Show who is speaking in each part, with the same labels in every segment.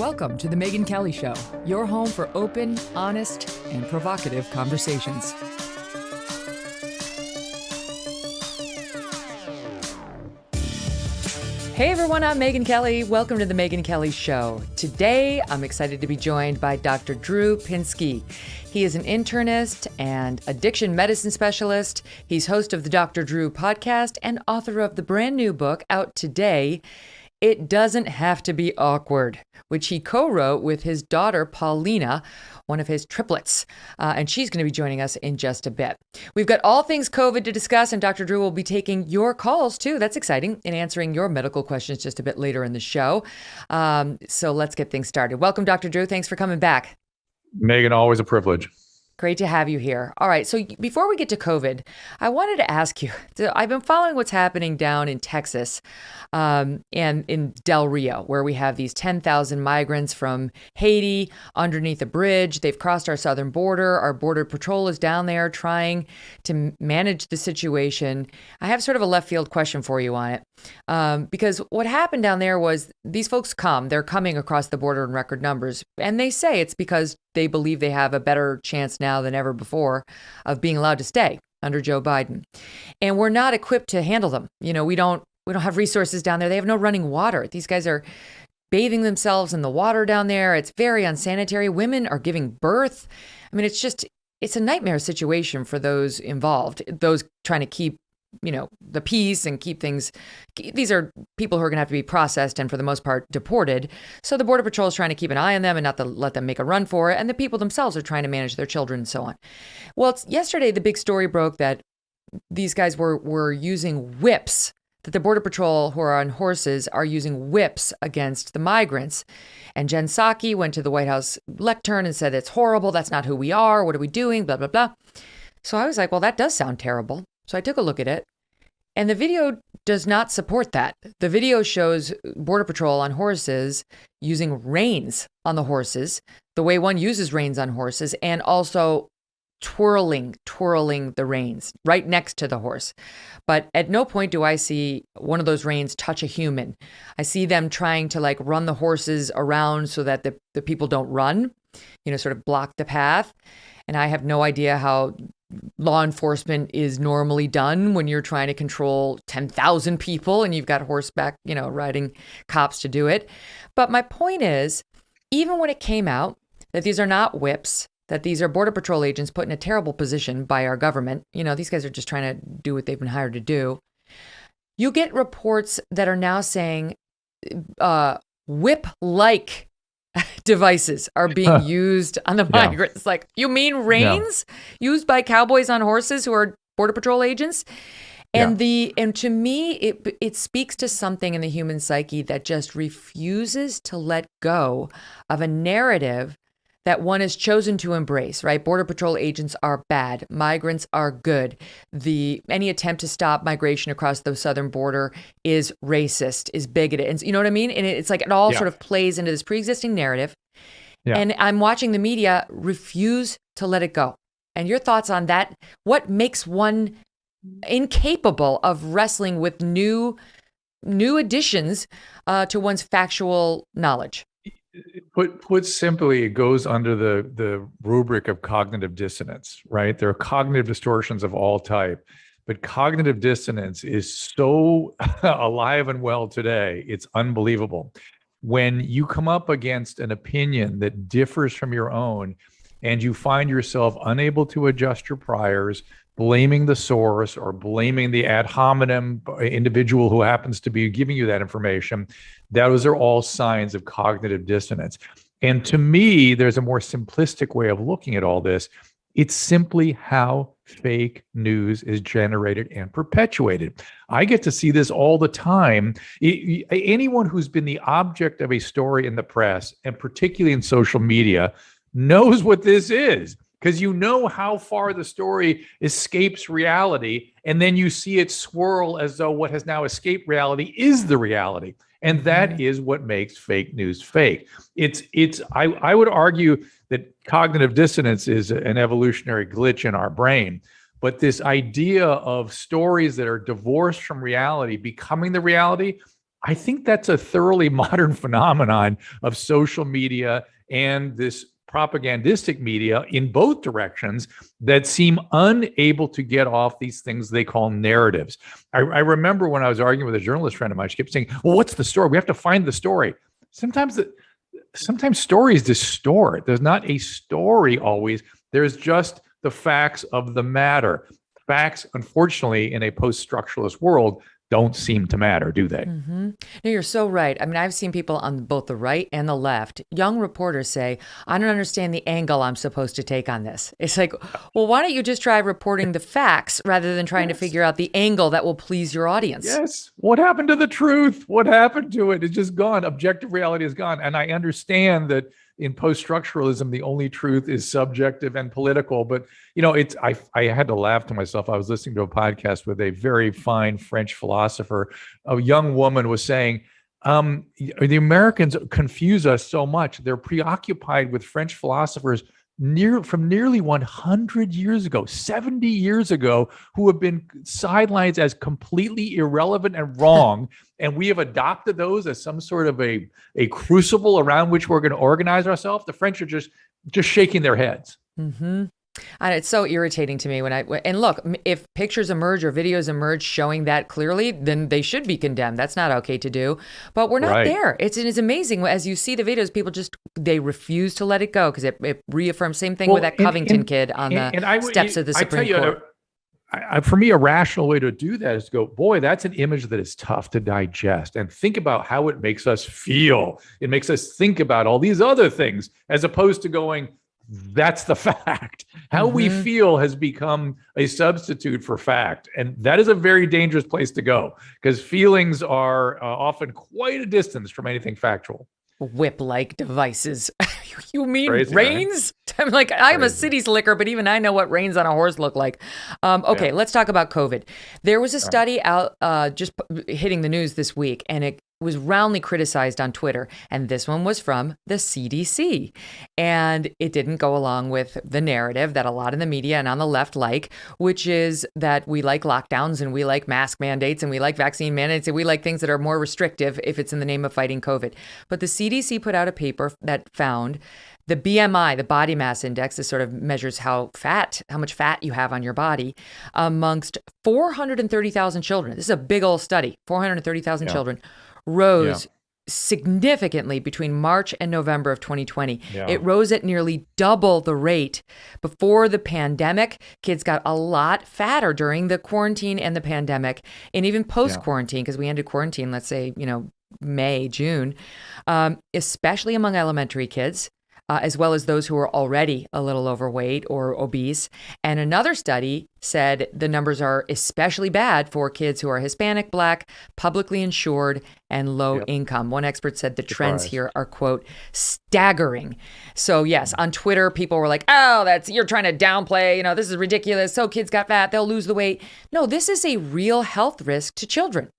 Speaker 1: Welcome to The Megyn Kelly Show, your home for open, honest, and provocative conversations. Hey everyone, I'm Megyn Kelly. Welcome to The Megyn Kelly Show. Today, I'm excited to be joined by Dr. Drew Pinsky. He is an internist and addiction medicine specialist. He's host of the Dr. Drew podcast and author of the brand new book out today, It Doesn't Have to Be Awkward, which he co-wrote with his daughter, Paulina, one of his triplets. And she's going to be joining us in just a bit. We've got all things COVID to discuss, and Dr. Drew will be taking your calls too. That's exciting, and answering your medical questions just a bit later in the show. So let's get things started. Welcome, Dr. Drew. Thanks for coming back.
Speaker 2: Megyn, always a privilege.
Speaker 1: Great to have you here. All right. So before we get to COVID, I wanted to ask you, I've been following what's happening down in Texas and in Del Rio, where we have these 10,000 migrants from Haiti underneath a bridge. They've crossed our southern border. Our border patrol is down there trying to manage the situation. I have sort of a left field question for you on it. Because what happened down there was these folks they're coming across the border in record numbers, and they say it's because they believe they have a better chance now than ever before of being allowed to stay under Joe Biden. And we're not equipped to handle them. You know, we don't have resources down there. They have no running water. These guys are bathing themselves in the water down there. It's very unsanitary. Women are giving birth. I mean, it's a nightmare situation for those involved, those trying to keep the peace and keep things. These are people who are going to have to be processed and for the most part deported. So the Border Patrol is trying to keep an eye on them and not to let them make a run for it. And the people themselves are trying to manage their children and so on. Well, yesterday, the big story broke that these guys were using whips, that the Border Patrol who are on horses are using whips against the migrants. And Jen Psaki went to the White House lectern and said, it's horrible. That's not who we are. What are we doing? Blah, blah, blah. So I was like, well, that does sound terrible. So I took a look at it, and the video does not support that. The video shows Border Patrol on horses using reins on the horses, the way one uses reins on horses, and also twirling the reins right next to the horse. But at no point do I see one of those reins touch a human. I see them trying to run the horses around so that the people don't run, sort of block the path. And I have no idea how law enforcement is normally done when you're trying to control 10,000 people and you've got horseback, riding cops to do it. But my point is, even when it came out that these are not whips, that these are Border Patrol agents put in a terrible position by our government, these guys are just trying to do what they've been hired to do. You get reports that are now saying whip-like devices are being used on the migrants. Like, you mean reins used by cowboys on horses who are Border Patrol agents? And to me, it speaks to something in the human psyche that just refuses to let go of a narrative that one has chosen to embrace, right? Border Patrol agents are bad. Migrants are good. Any attempt to stop migration across the southern border is racist, is bigoted. And you know what I mean? And it's like it all sort of plays into this pre-existing narrative. Yeah. And I'm watching the media refuse to let it go. And your thoughts on that? What makes one incapable of wrestling with new additions to one's factual knowledge?
Speaker 2: Put simply, it goes under the rubric of cognitive dissonance, right? There are cognitive distortions of all type, but cognitive dissonance is so alive and well today, it's unbelievable. When you come up against an opinion that differs from your own and you find yourself unable to adjust your priors, blaming the source or blaming the ad hominem individual who happens to be giving you that information, those are all signs of cognitive dissonance. And to me, there's a more simplistic way of looking at all this. It's simply how fake news is generated and perpetuated. I get to see this all the time. Anyone who's been the object of a story in the press, and particularly in social media, knows what this is. Because you know how far the story escapes reality, and then you see it swirl as though what has now escaped reality is the reality. And that is what makes fake news fake. I would argue that cognitive dissonance is an evolutionary glitch in our brain. But this idea of stories that are divorced from reality becoming the reality, I think that's a thoroughly modern phenomenon of social media and this propagandistic media in both directions that seem unable to get off these things they call narratives. I remember when I was arguing with a journalist friend of mine, she kept saying, well, what's the story? We have to find the story. Sometimes stories distort. There's not a story always. There's just the facts of the matter. Facts, unfortunately, in a post-structuralist world, don't seem to matter, do they?
Speaker 1: Mm-hmm. No, you're so right. I mean, I've seen people on both the right and the left, young reporters say, I don't understand the angle I'm supposed to take on this. It's like, well, why don't you just try reporting the facts rather than trying to figure out the angle that will please your audience?
Speaker 2: Yes. What happened to the truth? What happened to it? It's just gone. Objective reality is gone. And I understand that in post-structuralism, the only truth is subjective and political. But I had to laugh to myself. I was listening to a podcast with a very fine French philosopher. A young woman was saying, the Americans confuse us so much. They're preoccupied with French philosophers from nearly 100 years ago, 70 years ago, who have been sidelined as completely irrelevant and wrong. And we have adopted those as some sort of a crucible around which we're going to organize ourselves. The French are just shaking their heads.
Speaker 1: Mm-hmm. And it's so irritating to me and look, if pictures emerge or videos emerge showing that clearly, then they should be condemned. That's not okay to do, but we're not there. It's amazing. As you see the videos, people they refuse to let it go because it reaffirms. Same thing with that Covington kid on the steps of the Supreme Court.
Speaker 2: For me, a rational way to do that is to go, boy, that's an image that is tough to digest, and think about how it makes us feel. It makes us think about all these other things as opposed to going, that's the fact. How we feel has become a substitute for fact. And that is a very dangerous place to go because feelings are often quite a distance from anything factual.
Speaker 1: Whip-like devices. You mean
Speaker 2: Crazy,
Speaker 1: reins? Right? I'm like, I'm a city slicker, but even I know what reins on a horse look like. Okay, let's talk about COVID. There was a study out just hitting the news this week, and it was roundly criticized on Twitter. And this one was from the CDC. And it didn't go along with the narrative that a lot in the media and on the left which is that we like lockdowns and we like mask mandates and we like vaccine mandates and we like things that are more restrictive if it's in the name of fighting COVID. But the CDC put out a paper that found the BMI, the body mass index, this sort of measures how much fat you have on your body, amongst 430,000 children. This is a big old study, 430,000 children, rose significantly between March and November of 2020. Yeah. It rose at nearly double the rate before the pandemic. Kids got a lot fatter during the quarantine and the pandemic, and even post-quarantine, because we ended quarantine, let's say, May, June, especially among elementary kids. As well as those who are already a little overweight or obese. And another study said the numbers are especially bad for kids who are Hispanic, Black, publicly insured, and low income. One expert said the trends here are, quote, staggering. So yes, on Twitter, people were like, oh, you're trying to downplay, this is ridiculous. So kids got fat, they'll lose the weight. No, this is a real health risk to children.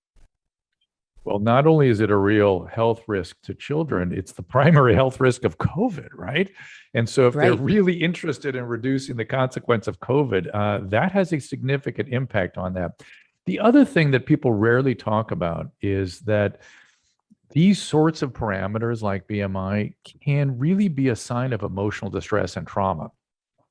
Speaker 2: Well, not only is it a real health risk to children, it's the primary health risk of COVID, right? And so if they're really interested in reducing the consequence of COVID, that has a significant impact on that. The other thing that people rarely talk about is that these sorts of parameters like BMI can really be a sign of emotional distress and trauma.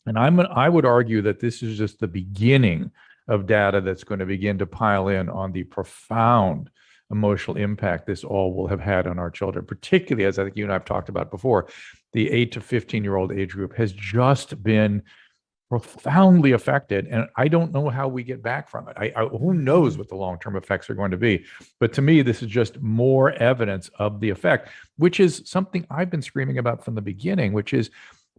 Speaker 2: And I would argue that this is just the beginning of data that's going to begin to pile in on the profound emotional impact this all will have had on our children, particularly, as I think you and I have talked about before, the 8 to 15-year-old age group has just been profoundly affected. And I don't know how we get back from it. Who knows what the long-term effects are going to be? But to me, this is just more evidence of the effect, which is something I've been screaming about from the beginning, which is,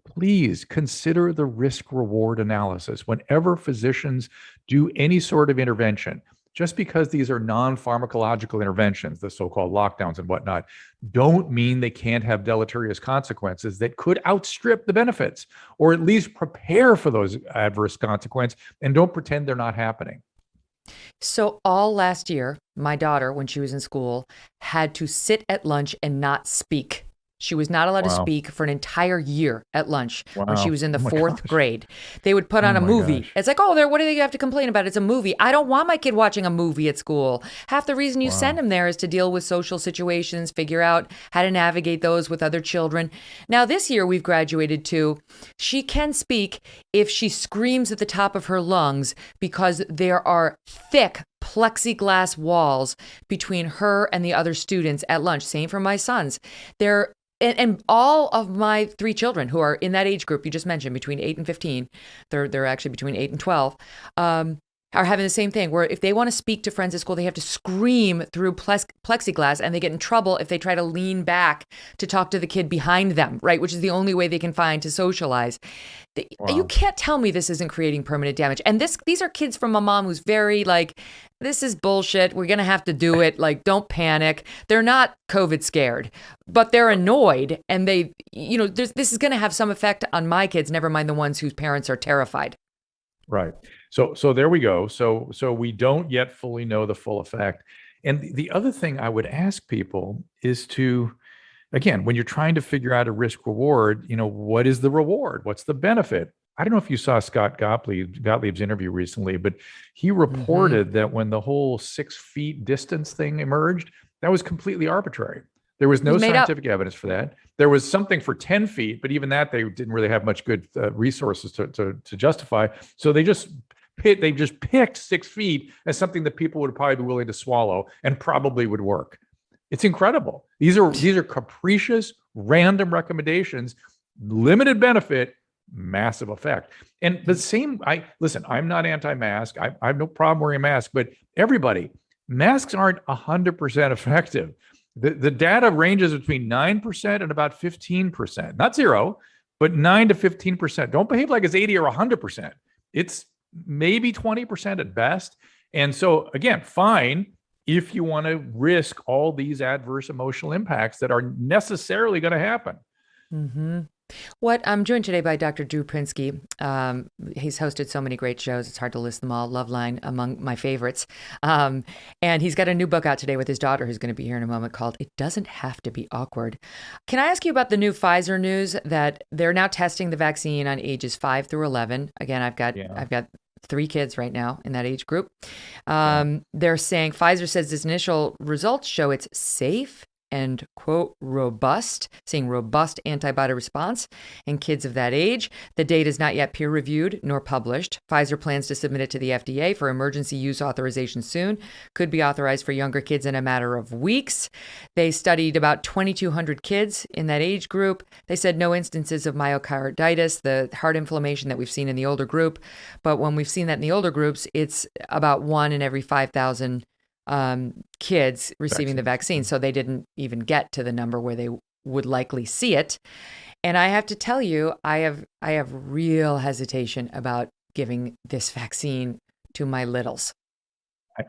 Speaker 2: please consider the risk-reward analysis. Whenever physicians do any sort of intervention, just because these are non-pharmacological interventions, the so-called lockdowns and whatnot, don't mean they can't have deleterious consequences that could outstrip the benefits, or at least prepare for those adverse consequences and don't pretend they're not happening.
Speaker 1: So all last year, my daughter, when she was in school, had to sit at lunch and not speak. She was not allowed to
Speaker 2: Wow.
Speaker 1: speak for an entire year at lunch when she
Speaker 2: Wow.
Speaker 1: was in the
Speaker 2: Oh my
Speaker 1: fourth
Speaker 2: gosh.
Speaker 1: grade. They would put
Speaker 2: Oh
Speaker 1: on a
Speaker 2: my
Speaker 1: movie.
Speaker 2: gosh.
Speaker 1: It's like, oh, what do you have to complain about? It's a movie. I don't want my kid watching a movie at school. Half the reason you send
Speaker 2: Wow.
Speaker 1: him there is to deal with social situations, figure out how to navigate those with other children. Now, this year we've graduated to she can speak if she screams at the top of her lungs because there are thick plexiglass walls between her and the other students at lunch. Same for my sons. They're and all of my three children who are in that age group you just mentioned, between 8 and 15, they're actually between 8 and 12, are having the same thing where if they want to speak to friends at school, they have to scream through plexiglass, and they get in trouble if they try to lean back to talk to the kid behind them, right? Which is the only way they can find to socialize. You
Speaker 2: Wow.
Speaker 1: can't tell me this isn't creating permanent damage. And these are kids from a mom who's very like, this is bullshit. We're going to have to do it. Like, don't panic. They're not COVID scared, but they're annoyed. And this is going to have some effect on my kids, never mind the ones whose parents are terrified.
Speaker 2: Right. So there we go. So we don't yet fully know the full effect. And the other thing I would ask people is to, again, when you're trying to figure out a risk reward, what is the reward? What's the benefit? I don't know if you saw Scott Gottlieb's interview recently, but he
Speaker 1: Mm-hmm.
Speaker 2: reported that when the whole 6 feet distance thing emerged, that was completely arbitrary. There was
Speaker 1: It was
Speaker 2: no
Speaker 1: made up.
Speaker 2: scientific evidence for that. There was something for 10 feet, but even that they didn't really have much good resources to justify. So they just picked 6 feet as something that people would probably be willing to swallow and probably would work. It's incredible. These are capricious, random recommendations, limited benefit, massive effect. And the same, I'm not anti-mask. I have no problem wearing a mask, but everybody, masks aren't 100% effective. The data ranges between 9% and about 15%, not zero, but 9 to 15%. Don't behave like it's 80 or 100%. It's maybe 20% at best. And so, again, fine if you want to risk all these adverse emotional impacts that are necessarily going to happen.
Speaker 1: Mm-hmm. What I'm joined today by Dr. Drew Pinsky. He's hosted so many great shows; it's hard to list them all. Loveline among my favorites, and he's got a new book out today with his daughter, who's going to be here in a moment, called "It Doesn't Have to Be Awkward." Can I ask you about the new Pfizer news that they're now testing the vaccine on ages 5 through 11? Again,
Speaker 2: Yeah.
Speaker 1: I've got 3 kids right now in that age group.
Speaker 2: Yeah.
Speaker 1: They're saying Pfizer says its initial results show it's safe and quote robust, seeing robust antibody response in kids of that age. The data is not yet peer reviewed nor published. Pfizer plans to submit it to the FDA for emergency use authorization soon. Could be authorized for younger kids in a matter of weeks. They studied about 2,200 kids in that age group. They said no instances of myocarditis, the heart inflammation that we've seen in the older group. But when we've seen that in the older groups, it's about 1 in every 5,000 kids receiving the vaccine. So they didn't even get to the number where they would likely see it. And I have to tell you, I have real hesitation about giving this vaccine to my littles.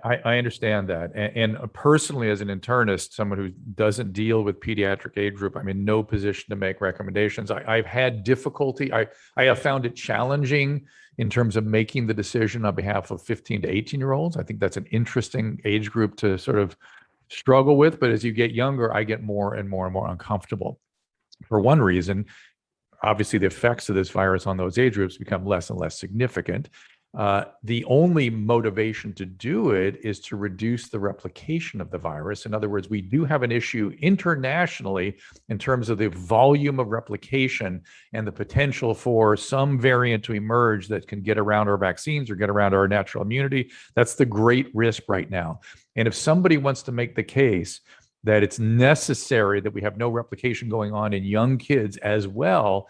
Speaker 2: I understand that. And personally, as an internist, someone who doesn't deal with pediatric age group, I'm in no position to make recommendations. I've had difficulty. I have found it challenging in terms of making the decision on behalf of 15 to 18-year-olds. I think that's an interesting age group to sort of struggle with. But as you get younger, I get more and more and more uncomfortable. For one reason, obviously the effects of this virus on those age groups become less and less significant. The only motivation to do it is to reduce the replication of the virus. In other words, we do have an issue internationally in terms of the volume of replication and the potential for some variant to emerge that can get around our vaccines or get around our natural immunity. That's the great risk right now. And if somebody wants to make the case that it's necessary that we have no replication going on in young kids as well,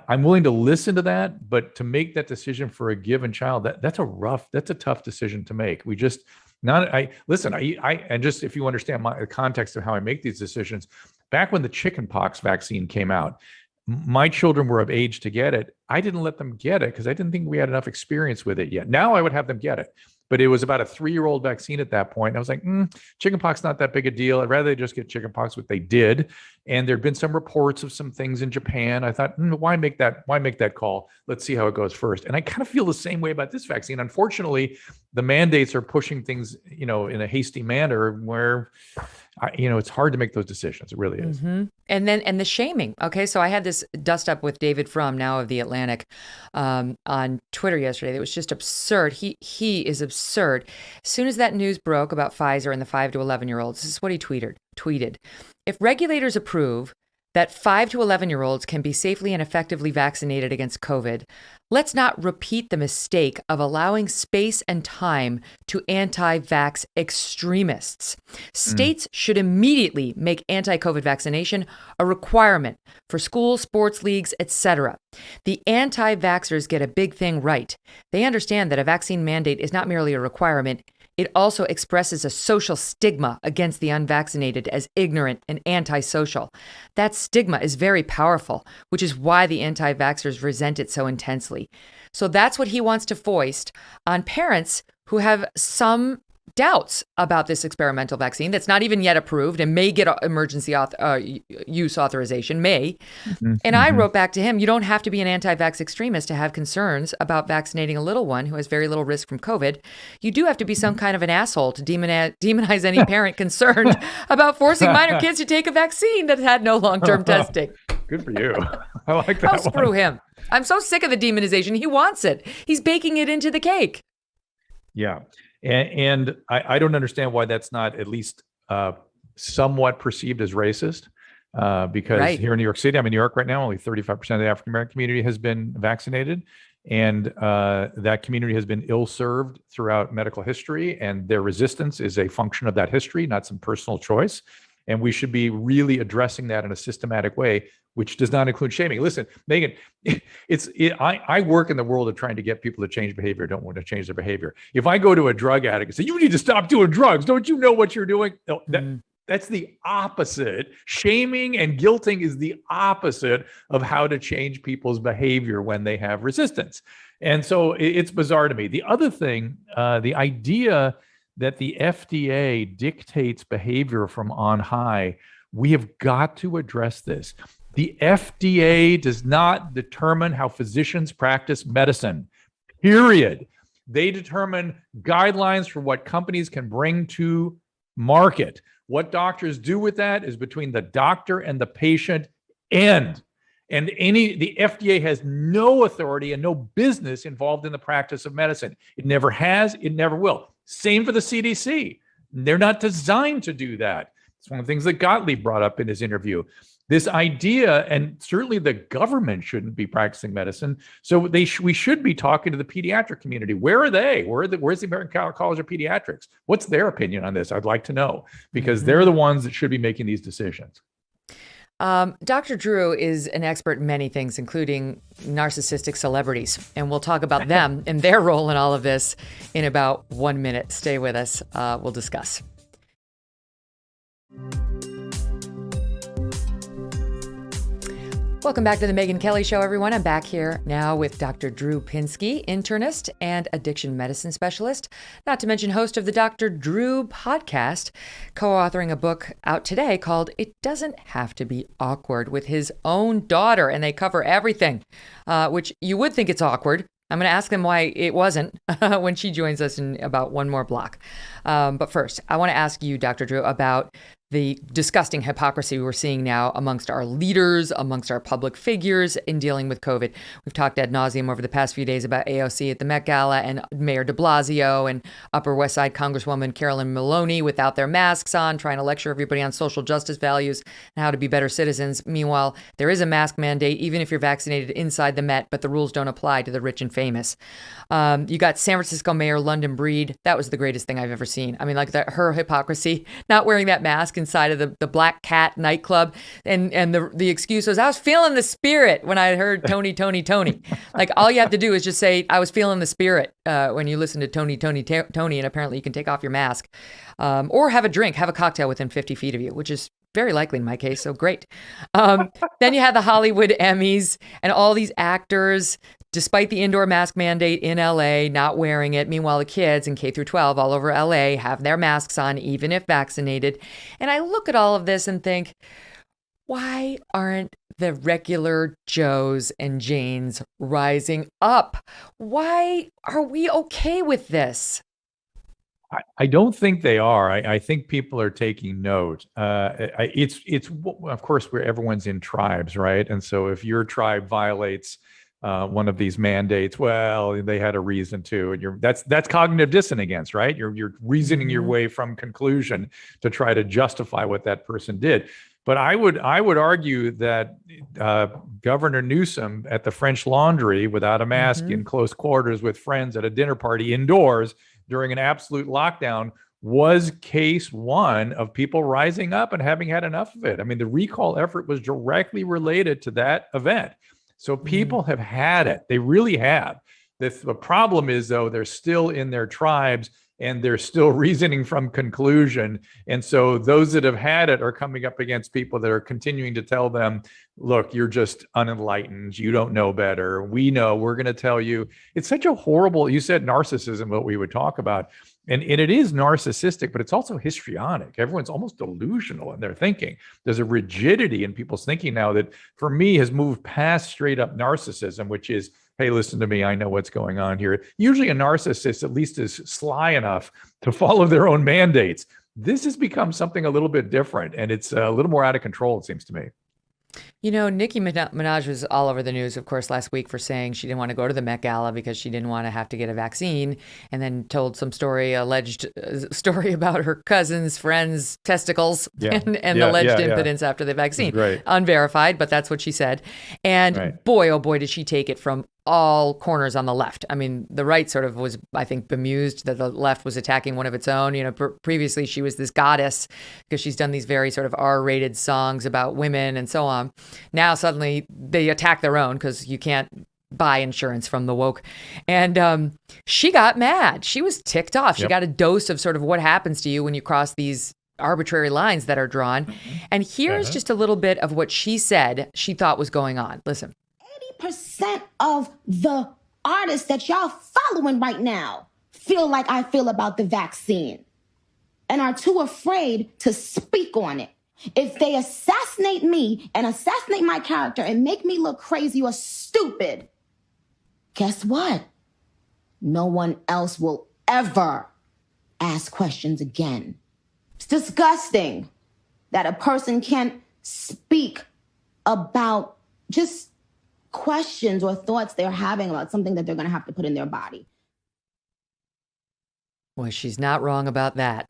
Speaker 2: I'm willing to listen to that, but to make that decision for a given child, that's a tough decision to make. We just not, I listen, and just if you understand the context of how I make these decisions, back when the chickenpox vaccine came out, my children were of age to get it. I didn't let them get it because I didn't think we had enough experience with it yet. Now I would have them get it. But it was about a 3-year-old vaccine at that point. And I was like, chickenpox not that big a deal. I'd rather they just get chickenpox, what they did. And there'd been some reports of some things in Japan. I thought, why make that call? Let's see how it goes first. And I kind of feel the same way about this vaccine. Unfortunately, the mandates are pushing things, in a hasty manner where It's hard to make those decisions. It really is.
Speaker 1: Mm-hmm. And the shaming. Okay, so I had this dust up with David Frum, now of The Atlantic, on Twitter yesterday. That was just absurd. He is absurd. As soon as that news broke about Pfizer and the 5 to 11-year-olds, this is what he tweeted. If regulators approve that 5 to 11-year-olds can be safely and effectively vaccinated against COVID, let's not repeat the mistake of allowing space and time to anti-vax extremists. States should immediately make anti-COVID vaccination a requirement for schools, sports leagues, etc. The anti-vaxxers get a big thing right. They understand that a vaccine mandate is not merely a requirement, it also expresses a social stigma against the unvaccinated as ignorant and antisocial. That stigma is very powerful, which is why the anti-vaxxers resent it so intensely. So that's what he wants to foist on parents who have some doubts about this experimental vaccine that's not even yet approved and may get emergency use authorization, may. Mm-hmm. And I wrote back to him, you don't have to be an anti-vax extremist to have concerns about vaccinating a little one who has very little risk from COVID. You do have to be some kind of an asshole to demonize any parent concerned about forcing minor kids to take a vaccine that had no long-term testing.
Speaker 2: Good for you. I like that.
Speaker 1: Oh, screw him. I'm so sick of the demonization. He wants it. He's baking it into the cake.
Speaker 2: Yeah. And I don't understand why that's not at least somewhat perceived as racist, because here in New York City, I'm in New York right now, only 35% of the African-American community has been vaccinated. And that community has been ill-served throughout medical history, and their resistance is a function of that history, not some personal choice. And we should be addressing that in a systematic way, which does not include shaming. Listen, Megyn, I work in the world of trying to get people to change behavior, don't want to change their behavior. If I go to a drug addict and say, you need to stop doing drugs, don't you know what you're doing? No, that's the opposite. Shaming and guilting is the opposite of how to change people's behavior when they have resistance. And so it's bizarre to me. The other thing, the idea that the FDA dictates behavior from on high, we have got to address this. The FDA does not determine how physicians practice medicine, period. They determine guidelines for what companies can bring to market. What doctors do with that is between the doctor and the patient, and the FDA has no authority and no business involved in the practice of medicine. It never has, it never will. Same for the CDC. They're not designed to do that. It's one of the things that Gottlieb brought up in his interview. This idea, and certainly the government shouldn't be practicing medicine. So we should be talking to the pediatric community. Where are they? Where's the American College of Pediatrics? What's their opinion on this? I'd like to know, because they're the ones that should be making these decisions.
Speaker 1: Dr. Drew is an expert in many things, including narcissistic celebrities. And we'll talk about them and their role in all of this in about 1 minute. Stay with us. We'll discuss. Welcome back to the Megyn Kelly Show, everyone. I'm back here now with Dr. Drew Pinsky, internist and addiction medicine specialist, not to mention host of the Dr. Drew podcast, co-authoring a book out today called It Doesn't Have to Be Awkward, with his own daughter. And they cover everything, which you would think it's awkward. I'm going to ask them why it wasn't when she joins us in about one more block. But first, I want to ask you, Dr. Drew, about the disgusting hypocrisy we're seeing now amongst our leaders, amongst our public figures in dealing with COVID. We've talked ad nauseum over the past few days about AOC at the Met Gala and Mayor de Blasio and Upper West Side Congresswoman Carolyn Maloney without their masks on, trying to lecture everybody on social justice values and how to be better citizens. Meanwhile, there is a mask mandate, even if you're vaccinated inside the Met, but the rules don't apply to the rich and famous. You got San Francisco Mayor London Breed. That was the greatest thing I've ever seen. I mean, like her hypocrisy, not wearing that mask inside of the Black Cat nightclub, and the excuse was, I was feeling the spirit when I heard Tony. Like, all you have to do is just say, I was feeling the spirit when you listen to Tony, and apparently you can take off your mask or have a drink, have a cocktail within 50 feet of you, which is very likely in my case, so great. Then you had the Hollywood Emmys and all these actors, despite the indoor mask mandate in LA, not wearing it. Meanwhile, the kids in K through 12 all over LA have their masks on, even if vaccinated. And I look at all of this and think, why aren't the regular Joes and Janes rising up? Why are we okay with this?
Speaker 2: I don't think they are. I think people are taking note. It's of course where everyone's in tribes, right? And so if your tribe violates one of these mandates, well, they had a reason to, and that's cognitive dissonance, right? You're reasoning your
Speaker 1: Mm-hmm.
Speaker 2: way from conclusion to try to justify what that person did. But I would argue that Governor Newsom at the French Laundry without a mask
Speaker 1: Mm-hmm.
Speaker 2: in close quarters with friends at a dinner party indoors during an absolute lockdown was case one of people rising up and having had enough of it. I mean, the recall effort was directly related to that event. So
Speaker 1: Mm-hmm.
Speaker 2: people have had it. They really have. The problem is, though, they're still in their tribes and they're still reasoning from conclusion. And so those that have had it are coming up against people that are continuing to tell them, look, you're just unenlightened. You don't know better. We know. We're going to tell you. It's such a horrible, you said narcissism, what we would talk about. And it is narcissistic, but it's also histrionic. Everyone's almost delusional in their thinking. There's a rigidity in people's thinking now that, for me, has moved past straight up narcissism, which is, hey, listen to me, I know what's going on here. Usually a narcissist at least is sly enough to follow their own mandates. This has become something a little bit different, and it's a little more out of control, it seems to me.
Speaker 1: You know, Nicki Minaj was all over the news, of course, last week for saying she didn't want to go to the Met Gala because she didn't want to have to get a vaccine, and then told some alleged story about her cousin's friend's testicles
Speaker 2: Yeah.
Speaker 1: and
Speaker 2: Yeah.
Speaker 1: alleged
Speaker 2: Yeah. Yeah.
Speaker 1: impotence after the vaccine.
Speaker 2: Great.
Speaker 1: Unverified, but that's what she said. And
Speaker 2: Right.
Speaker 1: boy, oh boy, did she take it from all corners on the left. I mean, the right sort of was, I think, bemused that the left was attacking one of its own. You know, previously she was this goddess because she's done these very sort of R-rated songs about women and so on. Now suddenly they attack their own because you can't buy insurance from the woke. And she got mad. She was ticked off. She
Speaker 2: Yep.
Speaker 1: got a dose of sort of what happens to you when you cross these arbitrary lines that are drawn. And here's just a little bit of what she said she thought was going on. Listen.
Speaker 3: 80% of the artists that y'all following right now feel like I feel about the vaccine and are too afraid to speak on it. If they assassinate me and assassinate my character and make me look crazy or stupid, guess what? No one else will ever ask questions again. It's disgusting that a person can't speak about just questions or thoughts they're having about something that they're going to have to put in their body.
Speaker 1: Well, she's not wrong about that.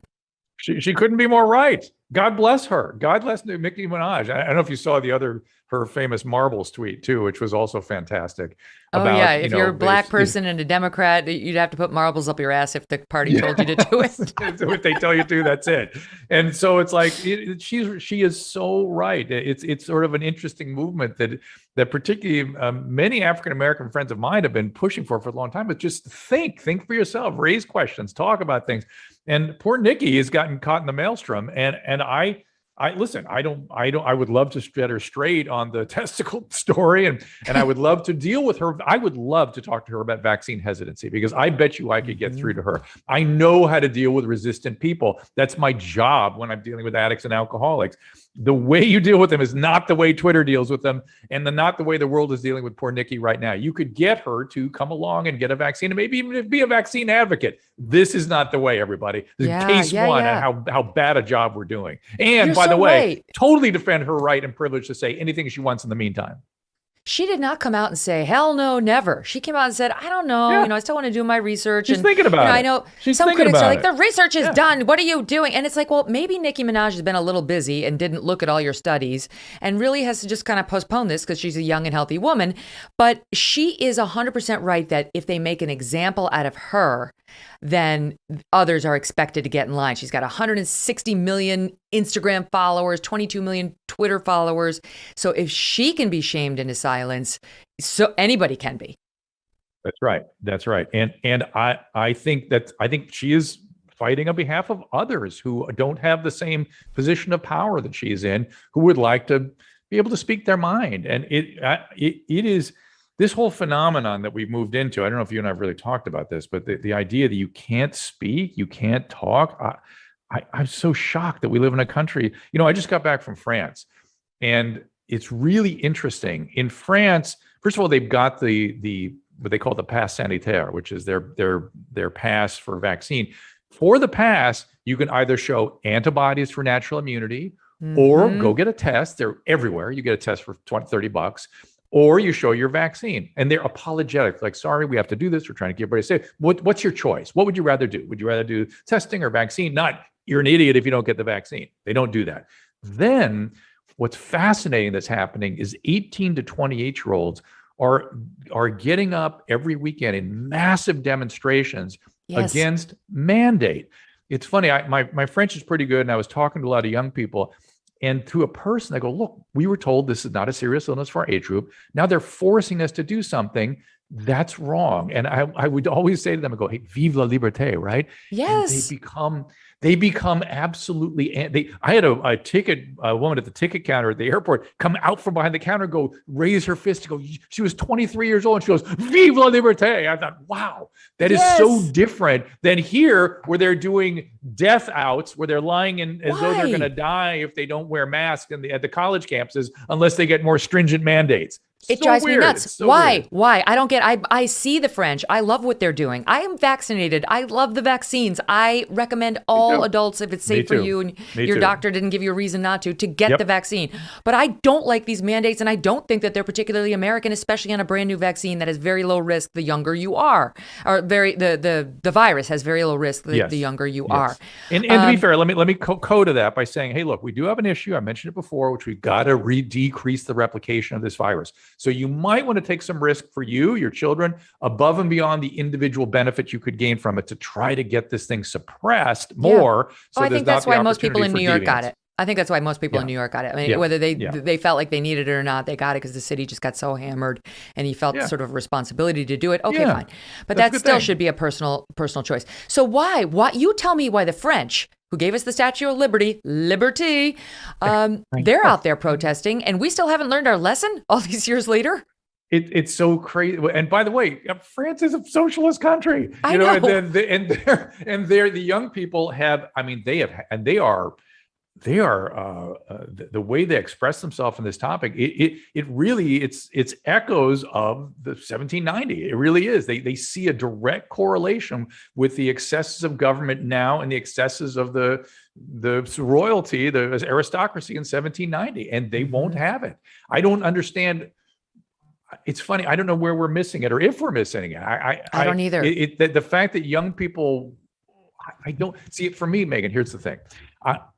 Speaker 2: She couldn't be more right. God bless her. God bless Nicki Minaj. I don't know if you saw her famous marbles tweet too, which was also fantastic.
Speaker 1: Oh
Speaker 2: About,
Speaker 1: yeah, if
Speaker 2: you know,
Speaker 1: you're a black person and a Democrat, you'd have to put marbles up your ass if the party told you to do it.
Speaker 2: If they tell you to, that's it. And so it's like she is so right. It's sort of an interesting movement that particularly many African American friends of mine have been pushing for a long time. But just think for yourself, raise questions, talk about things. And poor Nikki has gotten caught in the maelstrom. And I listen, I would love to set her straight on the testicle story. And I would love to deal with her. I would love to talk to her about vaccine hesitancy, because I bet you I could get through to her. I know how to deal with resistant people. That's my job when I'm dealing with addicts and alcoholics. The way you deal with them is not the way Twitter deals with them, and not the way the world is dealing with poor Nikki right now. You could get her to come along and get a vaccine and maybe even be a vaccine advocate. This is not the way, everybody. This is case one on how bad a job we're doing. And by the way, totally defend her right and privilege to say anything she wants in the meantime.
Speaker 1: She did not come out and say, hell no, never. She came out and said, I don't know.
Speaker 2: Yeah.
Speaker 1: I still want to do my research.
Speaker 2: She's thinking about it.
Speaker 1: I know
Speaker 2: She's
Speaker 1: some
Speaker 2: thinking
Speaker 1: critics are
Speaker 2: about
Speaker 1: like,
Speaker 2: it.
Speaker 1: the research is done. What are you doing? And it's like, well, maybe Nicki Minaj has been a little busy and didn't look at all your studies and really has to just kind of postpone this because she's a young and healthy woman. But she is 100% right that if they make an example out of her, then others are expected to get in line. She's got 160 million Instagram followers, 22 million Twitter followers. So if she can be shamed into silence, so anybody can be.
Speaker 2: That's right. That's right. And I think she is fighting on behalf of others who don't have the same position of power that she's in, who would like to be able to speak their mind. And it is this whole phenomenon that we've moved into. I don't know if you and I have really talked about this, but the idea that you can't speak, you can't talk. I'm so shocked that we live in a country. I just got back from France, and it's really interesting. In France, first of all, they've got the what they call the pass sanitaire, which is their pass for vaccine. For the pass, you can either show antibodies for natural immunity or go get a test. They're everywhere. You get a test for 20, $30, or you show your vaccine. And they're apologetic, like, sorry, we have to do this. We're trying to keep everybody safe. What's your choice? What would you rather do? Would you rather do testing or vaccine? Not, you're an idiot if you don't get the vaccine. They don't do that. Then what's fascinating that's happening is 18 to 28-year-olds are getting up every weekend in massive demonstrations against mandate. It's funny. My French is pretty good, and I was talking to a lot of young people, and to a person, I go, look, we were told this is not a serious illness for our age group. Now they're forcing us to do something that's wrong. And I would always say to them, I go, hey, vive la liberté, right?
Speaker 1: Yes.
Speaker 2: And they become absolutely, I had a woman at the ticket counter at the airport come out from behind the counter, go raise her fist to go, she was 23 years old, and she goes, vive la liberté. I thought, wow, that is so different than here, where they're doing death outs, where they're lying in as though they're going to die if they don't wear masks at the college campuses, unless they get more stringent mandates.
Speaker 1: It drives me nuts. Why? I don't get, I see the French. I love what they're doing. I am vaccinated. I love the vaccines. I recommend all adults, if it's safe for you and your doctor didn't give you a reason not to get the vaccine. But I don't like these mandates, and I don't think that they're particularly American, especially on a brand new vaccine that has very low risk the younger you are. Or the virus has very low risk the younger you are.
Speaker 2: And to be fair, let me code to that by saying, hey, look, we do have an issue. I mentioned it before, which we've got to decrease the replication of this virus. So you might want to take some risk for you, your children, above and beyond the individual benefit you could gain from it, to try to get this thing suppressed more. So
Speaker 1: I think that's why most people in New York got it. I think that's why most people in New York got it. I mean, whether they felt like they needed it or not, they got it because the city just got so hammered, and he felt sort of responsibility to do it. Okay, fine. But that still should be a personal choice. So why you tell me why the French, who gave us the Statue of Liberty, they're out there protesting, and we still haven't learned our lesson all these years later?
Speaker 2: It's so crazy. And by the way, France is a socialist country.
Speaker 1: I know.
Speaker 2: And the young people have, I mean, they are the way they express themselves on this topic. It really, it's echoes of the 1790. It really is. They see a direct correlation with the excesses of government now and the excesses of the royalty, the aristocracy in 1790, and they won't have it. I don't understand. It's funny. I don't know where we're missing it, or if we're missing it. I
Speaker 1: don't either.
Speaker 2: The fact that young people, I don't see it. For me, Megyn, here's the thing.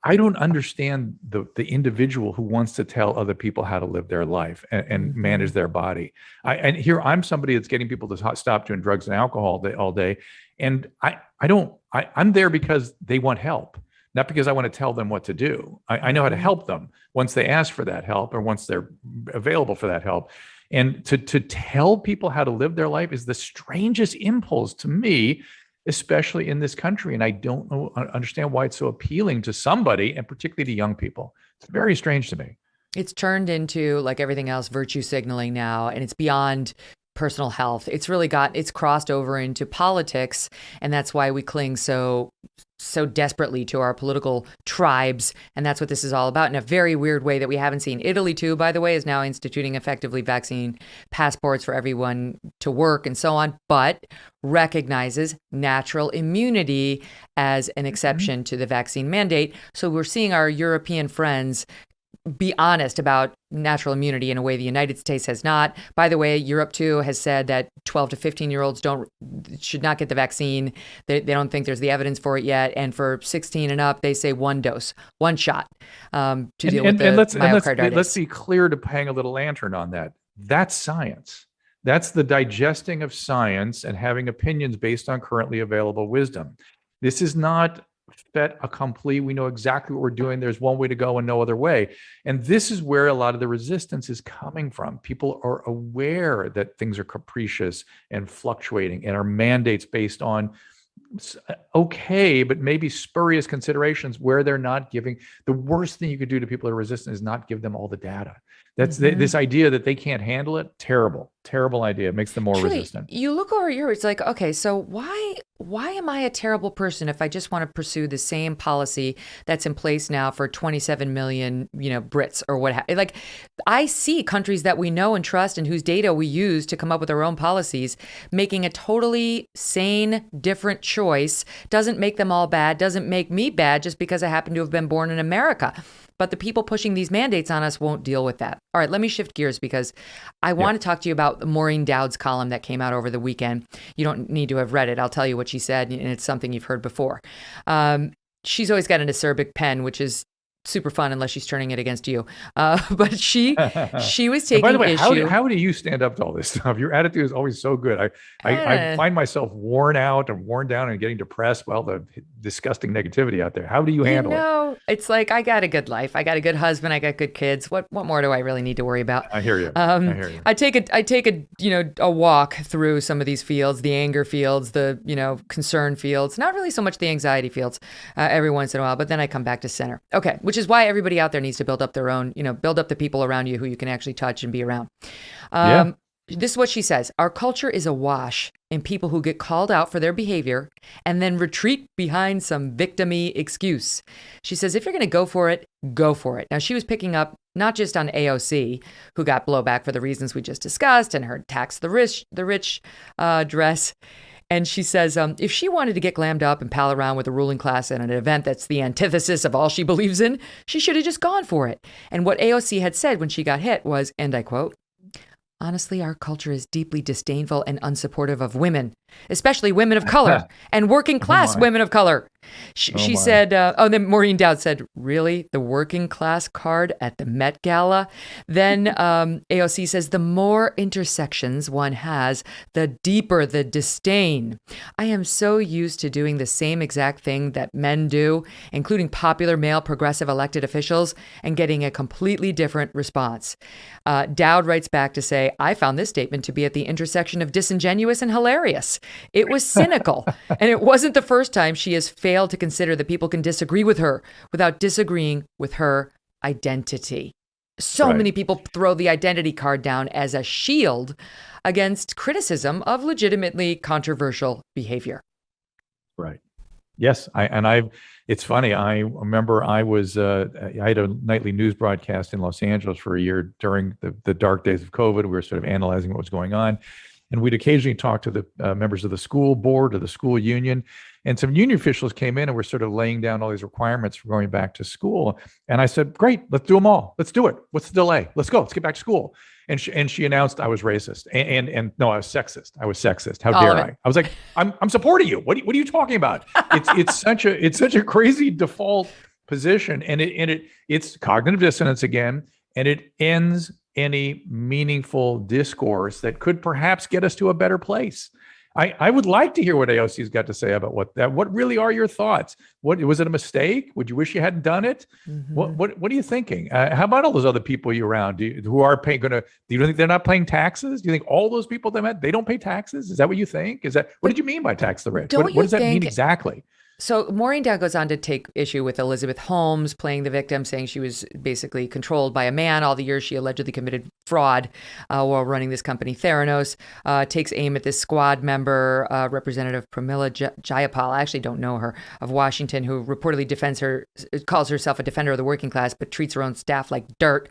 Speaker 2: I don't understand the individual who wants to tell other people how to live their life and manage their body. And here I'm somebody that's getting people to stop doing drugs and alcohol all day. And I'm there because they want help, not because I want to tell them what to do. I know how to help them once they ask for that help, or once they're available for that help. And to tell people how to live their life is the strangest impulse to me, especially in this country. And I don't understand why it's so appealing to somebody, and particularly to young people. It's very strange to me.
Speaker 1: It's turned into, like everything else, virtue signaling now, and it's beyond personal health. It's crossed over into politics, and that's why we cling so desperately to our political tribes. And that's what this is all about, in a very weird way that we haven't seen. Italy, too, by the way, is now instituting effectively vaccine passports for everyone to work and so on, but recognizes natural immunity as an exception to the vaccine mandate. So we're seeing our European friends be honest about natural immunity in a way the United States has not. By the way, Europe too has said that 12 to 15-year-olds should not get the vaccine. They don't think there's the evidence for it yet. And for 16 and up, they say one dose, one shot to deal with the myocarditis.
Speaker 2: Let's be clear, to hang a little lantern on that. That's science. That's the digesting of science and having opinions based on currently available wisdom. This is not fait accompli. We know exactly what we're doing. There's one way to go and no other way. And this is where a lot of the resistance is coming from. People are aware that things are capricious and fluctuating, and are mandates based on okay, but maybe spurious considerations where they're not giving. The worst thing you could do to people who are resistant is not give them all the data. That's this idea that they can't handle it. Terrible idea. It makes them more resistant.
Speaker 1: You look over here, it's like, okay, so why why am I a terrible person if I just want to pursue the same policy that's in place now for 27 million, Brits or what like I see countries that we know and trust and whose data we use to come up with our own policies making a totally sane, different choice. Doesn't make them all bad, doesn't make me bad just because I happen to have been born in America. But the people pushing these mandates on us won't deal with that. All right, let me shift gears because I want to talk to you about Maureen Dowd's column that came out over the weekend. You don't need to have read it. I'll tell you what she said, and it's something you've heard before. She's always got an acerbic pen, which is super fun unless she's turning it against you. But she was taking
Speaker 2: by the way,
Speaker 1: issue.
Speaker 2: How do you stand up to all this stuff? Your attitude is always so good. I find myself worn out and worn down and getting depressed by all the disgusting negativity out there. How do you handle it?
Speaker 1: It's like I got a good life. I got a good husband. I got good kids. What more do I really need to worry about?
Speaker 2: I hear you. I hear you.
Speaker 1: I take a walk through some of these fields, the anger fields, the concern fields, not really so much the anxiety fields every once in a while, but then I come back to center. Okay. Which is why everybody out there needs to build up their own, build up the people around you who you can actually touch and be around. This is what she says. Our culture is awash in people who get called out for their behavior and then retreat behind some victim-y excuse. She says, if you're going to go for it, go for it. Now, she was picking up not just on AOC, who got blowback for the reasons we just discussed, and her tax the rich dress. And she says, if she wanted to get glammed up and pal around with the ruling class at an event that's the antithesis of all she believes in, she should have just gone for it. And what AOC had said when she got hit was, and I quote, honestly, our culture is deeply disdainful and unsupportive of women, especially women of color and working class women of color. She said, then Maureen Dowd said, really? The working class card at the Met Gala? Then AOC says, the more intersections one has, the deeper the disdain. I am so used to doing the same exact thing that men do, including popular male progressive elected officials, and getting a completely different response. Dowd writes back to say, I found this statement to be at the intersection of disingenuous and hilarious. It was cynical, and it wasn't the first time she has failed to consider that people can disagree with her without disagreeing with her identity. So many people throw the identity card down as a shield against criticism of legitimately controversial behavior.
Speaker 2: Right. Yes. It's funny. I remember I had a nightly news broadcast in Los Angeles for a year during the dark days of COVID. We were sort of analyzing what was going on. And we'd occasionally talk to the members of the school board or the school union. And some union officials came in and were sort of laying down all these requirements for going back to school. And I said, great, let's do them all. Let's do it. What's the delay? Let's go. Let's get back to school. And she announced I was racist. And no, I was sexist. How dare I? I was like, I'm supporting you. What are you talking about? It's such a crazy default position. And it's cognitive dissonance again. And it ends any meaningful discourse that could perhaps get us to a better place. I would like to hear what AOC's got to say about what really are your thoughts? Was it a mistake? Would you wish you hadn't done it? Mm-hmm. What are you thinking? How about all those other people you around who are paying? Do you think they're not paying taxes? Do you think all those people they don't pay taxes? Is that what you think? What did you mean by tax the rich? What does that mean exactly?
Speaker 1: So Maureen Dowd goes on to take issue with Elizabeth Holmes playing the victim, saying she was basically controlled by a man all the years she allegedly committed fraud while running this company, Theranos. Takes aim at this squad member, Representative Pramila Jayapal, I actually don't know her, of Washington, who reportedly calls herself a defender of the working class, but treats her own staff like dirt,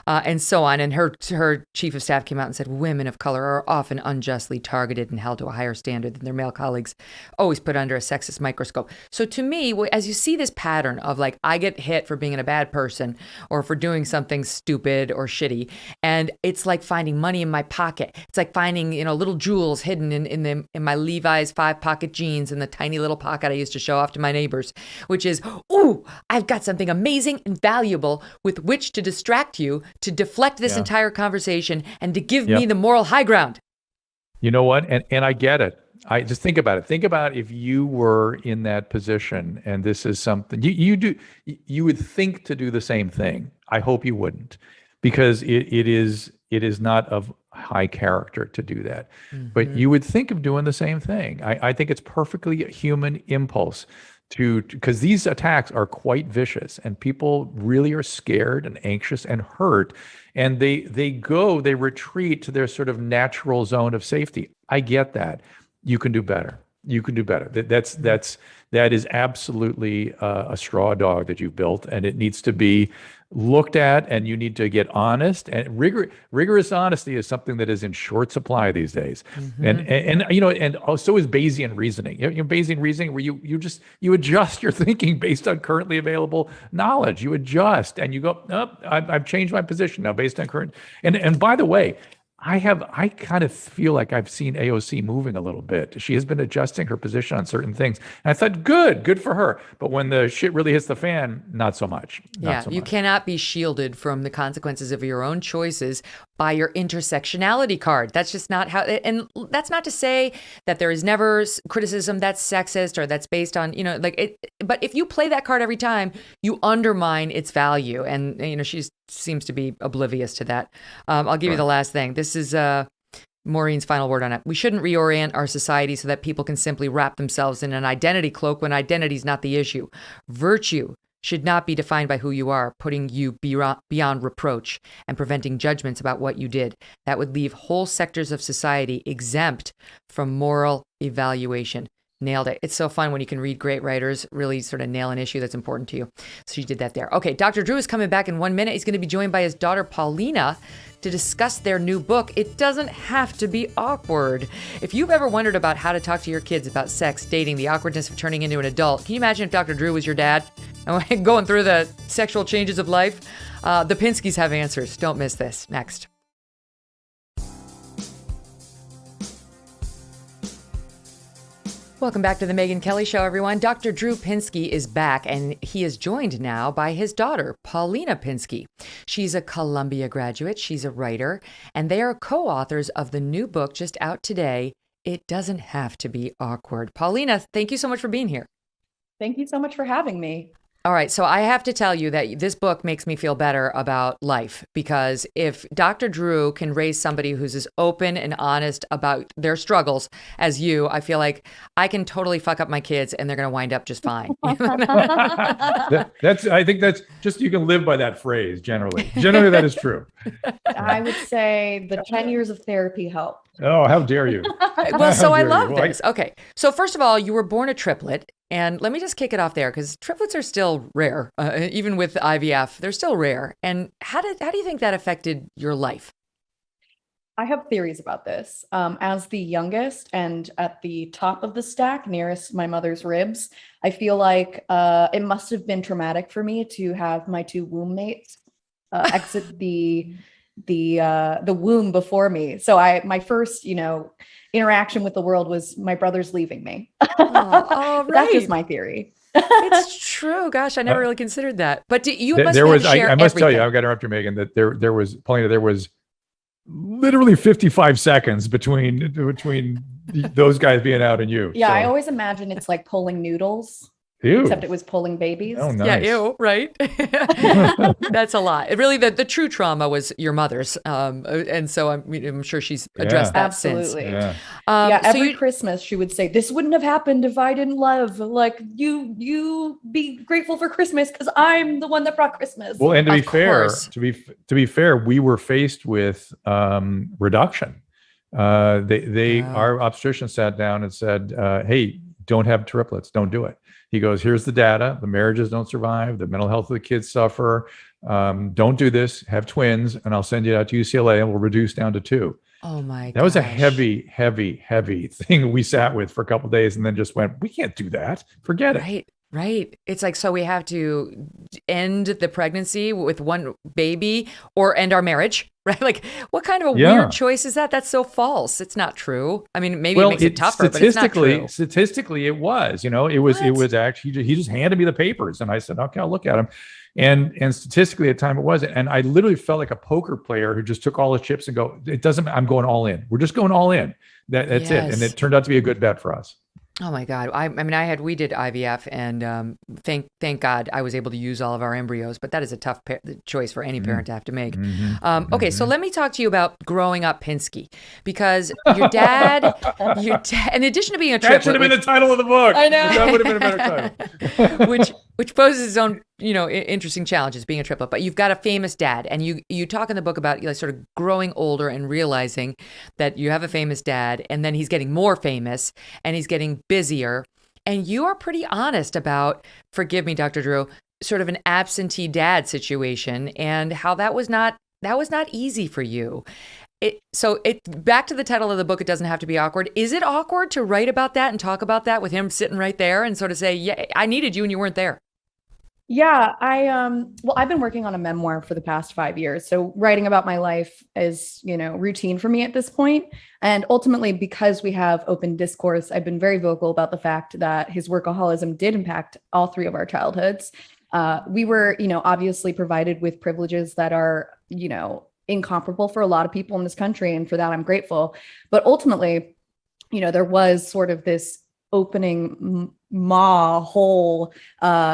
Speaker 1: and so on. And her chief of staff came out and said, women of color are often unjustly targeted and held to a higher standard than their male colleagues, always put under a sexist microscope. So to me, as you see this pattern of like, I get hit for being a bad person or for doing something stupid or shitty, and it's like finding money in my pocket. It's like finding, little jewels hidden in my Levi's 5-pocket jeans in the tiny little pocket I used to show off to my neighbors, which is, ooh, I've got something amazing and valuable with which to distract you, to deflect this entire conversation, and to give me the moral high ground.
Speaker 2: You know what? And I get it. I just think about it. Think about if you were in that position and this is something you would think to do the same thing. I hope you wouldn't, because it is not of high character to do that. Mm-hmm. But you would think of doing the same thing. I think it's perfectly human impulse because these attacks are quite vicious and people really are scared and anxious and hurt, and they retreat to their sort of natural zone of safety. I get that. You can do better. You can do better. That is absolutely a straw dog that you've built, and it needs to be looked at, and you need to get honest. And rigorous honesty is something that is in short supply these days. And so is Bayesian reasoning. Bayesian reasoning, where you adjust your thinking based on currently available knowledge. You adjust, and you go, oh, I've changed my position now based on current. And by the way, I kind of feel like I've seen AOC moving a little bit. She has been adjusting her position on certain things. And I thought, good for her. But when the shit really hits the fan, not so much.
Speaker 1: You cannot be shielded from the consequences of your own choices by your intersectionality card. That's just not how, and that's not to say that there is never criticism that's sexist or that's based on, but if you play that card every time, you undermine its value. And, she seems to be oblivious to that. I'll give you the last thing. This is Maureen's final word on it. We shouldn't reorient our society so that people can simply wrap themselves in an identity cloak when identity is not the issue. Virtue should not be defined by who you are, putting you beyond reproach and preventing judgments about what you did. That would leave whole sectors of society exempt from moral evaluation. Nailed it. It's so fun when you can read great writers really sort of nail an issue that's important to you. So you did that there. Okay, Dr. Drew is coming back in 1 minute. He's going to be joined by his daughter, Paulina, to discuss their new book, It Doesn't Have to Be Awkward. If you've ever wondered about how to talk to your kids about sex, dating, the awkwardness of turning into an adult, can you imagine if Dr. Drew was your dad and going through the sexual changes of life? The Pinskys have answers. Don't miss this. Next. Welcome back to the Megyn Kelly Show, everyone. Dr. Drew Pinsky is back, and he is joined now by his daughter, Paulina Pinsky. She's a Columbia graduate. She's a writer, and they are co-authors of the new book just out today, It Doesn't Have to Be Awkward. Paulina, thank you so much for being here.
Speaker 4: Thank you so much for having me.
Speaker 1: All right. So I have to tell you that this book makes me feel better about life, because if Dr. Drew can raise somebody who's as open and honest about their struggles as you, I feel like I can totally fuck up my kids and they're going to wind up just fine.
Speaker 2: I think that's just, you can live by that phrase generally. Generally, that is true.
Speaker 4: I would say the 10 years of therapy helped.
Speaker 2: Oh, how dare you?
Speaker 1: Well, so I love this. Okay. So first of all, you were born a triplet. And let me just kick it off there, because triplets are still rare, even with IVF. They're still rare. And how do you think that affected your life?
Speaker 4: I have theories about this. As the youngest and at the top of the stack, nearest my mother's ribs, I feel like it must have been traumatic for me to have my two womb mates exit the womb before me. So my first, interaction with the world was my brothers leaving me.
Speaker 1: Right.
Speaker 4: That's just my theory.
Speaker 1: It's true. Gosh, I never really considered that. But you must
Speaker 2: there
Speaker 1: have
Speaker 2: was.
Speaker 1: share
Speaker 2: I must
Speaker 1: everything.
Speaker 2: tell you, I've got to interrupt you, Megyn. That there was, Paulina. There was literally 55 seconds between those guys being out and you.
Speaker 4: Yeah,
Speaker 2: so.
Speaker 4: I always imagine it's like pulling noodles.
Speaker 2: Ew.
Speaker 4: Except it was pulling babies.
Speaker 2: Oh, nice.
Speaker 1: Yeah, ew, right? That's a lot. Really, the true trauma was your mother's. And so I'm sure she's addressed that
Speaker 4: absolutely.
Speaker 1: since.
Speaker 4: Yeah, every Christmas she would say, "This wouldn't have happened if I didn't love. Like, you be grateful for Christmas because I'm the one that brought Christmas."
Speaker 2: Well, and to be
Speaker 1: course.
Speaker 2: fair, we were faced with reduction. Our obstetrician sat down and said, "Hey, don't have triplets. Don't do it." He goes, "Here's the data. The marriages don't survive. The mental health of the kids suffer. Don't do this. Have twins, and I'll send you out to UCLA, and we'll reduce down to 2."
Speaker 1: Oh my god.
Speaker 2: That was a heavy thing we sat with for a couple of days, and then just went, "We can't do that. Forget it."
Speaker 1: Right. It's like, so we have to end the pregnancy with one baby or end our marriage, right? Like, what kind of a weird choice is that? That's so false. It's not true. I mean, maybe it makes it tougher, but it's not true.
Speaker 2: Statistically, it was. It was actually, he just handed me the papers, and I said, "Okay, I'll look at them." And statistically, at the time, it wasn't. And I literally felt like a poker player who just took all the chips and go, "It doesn't. I'm going all in. We're just going all in. That's it." And it turned out to be a good bet for us.
Speaker 1: Oh my God. We did IVF, and thank God I was able to use all of our embryos, but that is a tough choice for any parent to have to make. Okay. So let me talk to you about growing up Pinsky, because your dad, in addition to being a triplet.
Speaker 2: That should have been the title of the book.
Speaker 4: I know.
Speaker 2: That would have been a better title.
Speaker 1: which poses its own, interesting challenges being a triplet. But you've got a famous dad, and you talk in the book about sort of growing older and realizing that you have a famous dad, and then he's getting more famous and he's getting busier. And you are pretty honest about, forgive me, Dr. Drew, sort of an absentee dad situation and how that was not easy for you. Back to the title of the book, It Doesn't Have to Be Awkward. Is it awkward to write about that and talk about that with him sitting right there and sort of say, yeah, I needed you and you weren't there?
Speaker 4: Yeah, I've been working on a memoir for the past 5 years. So writing about my life is, routine for me at this point. And ultimately, because we have open discourse, I've been very vocal about the fact that his workaholism did impact all three of our childhoods. We were, obviously provided with privileges that are, incomparable for a lot of people in this country. And for that, I'm grateful. But ultimately, there was sort of this opening maw hole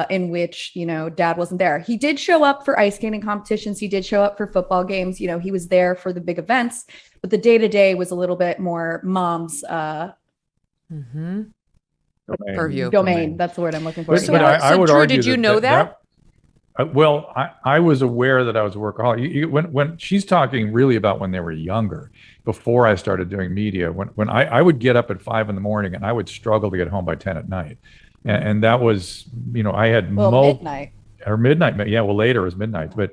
Speaker 4: in which, dad wasn't there. He did show up for ice skating competitions. He did show up for football games. He was there for the big events, but the day-to-day was a little bit more mom's
Speaker 1: purview.
Speaker 4: Domain. That's the word I'm looking for.
Speaker 1: So I would Drew, argue did you know that?
Speaker 2: Well, I was aware that I was a workaholic. When she's talking really about when they were younger, before I started doing media, when I would get up at 5 a.m. and I would struggle to get home by 10 p.m. And that was, I had
Speaker 4: midnight
Speaker 2: or midnight. Yeah, well, later it was midnight, but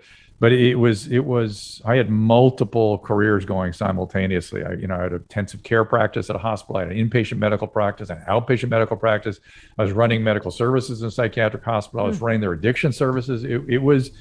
Speaker 2: it was I had multiple careers going simultaneously. I had a intensive care practice at a hospital. I had an inpatient medical practice, an outpatient medical practice. I was running medical services in a psychiatric hospital. I was running their addiction services. It was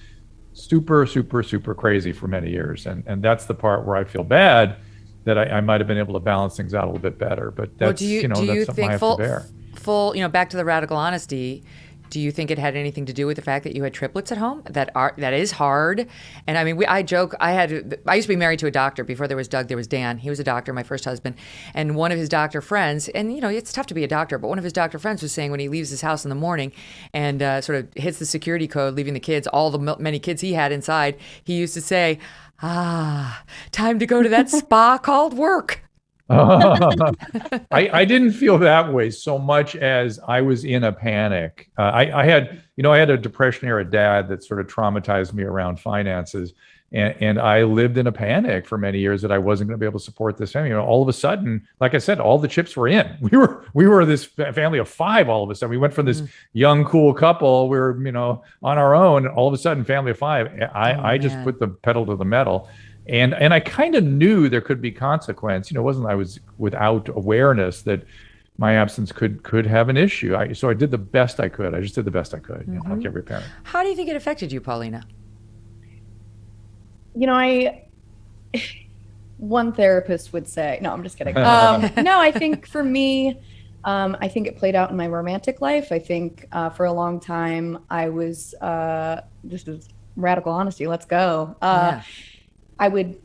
Speaker 2: super, super, super crazy for many years. And that's the part where I feel bad that I might have been able to balance things out a little bit better. But that's,
Speaker 1: do you
Speaker 2: that's something
Speaker 1: think
Speaker 2: I have to bear.
Speaker 1: Back to the radical honesty, do you think it had anything to do with the fact that you had triplets at home? That is hard. And I mean, I joke. I used to be married to a doctor. Before there was Doug, there was Dan. He was a doctor, my first husband. And one of his doctor friends, and it's tough to be a doctor, but one of his doctor friends was saying when he leaves his house in the morning and sort of hits the security code, leaving the kids, all the many kids he had inside, he used to say, time to go to that spa called work.
Speaker 2: I didn't feel that way so much as I was in a panic. I had a depression era dad that sort of traumatized me around finances. And I lived in a panic for many years that I wasn't going to be able to support this family. All of a sudden, like I said, all the chips were in. We were this family of 5. All of a sudden, we went from this young, cool couple. We were, on our own. And all of a sudden, family of 5. I just put the pedal to the metal. And I kind of knew there could be consequence. It wasn't I was without awareness that my absence could have an issue. So I did the best I could. I just did the best I could, like every parent.
Speaker 1: How do you think it affected you, Paulina?
Speaker 4: One therapist would say, no, I'm just kidding. No, I think for me, I think it played out in my romantic life. I think for a long time I was, this is radical honesty, let's go. I would,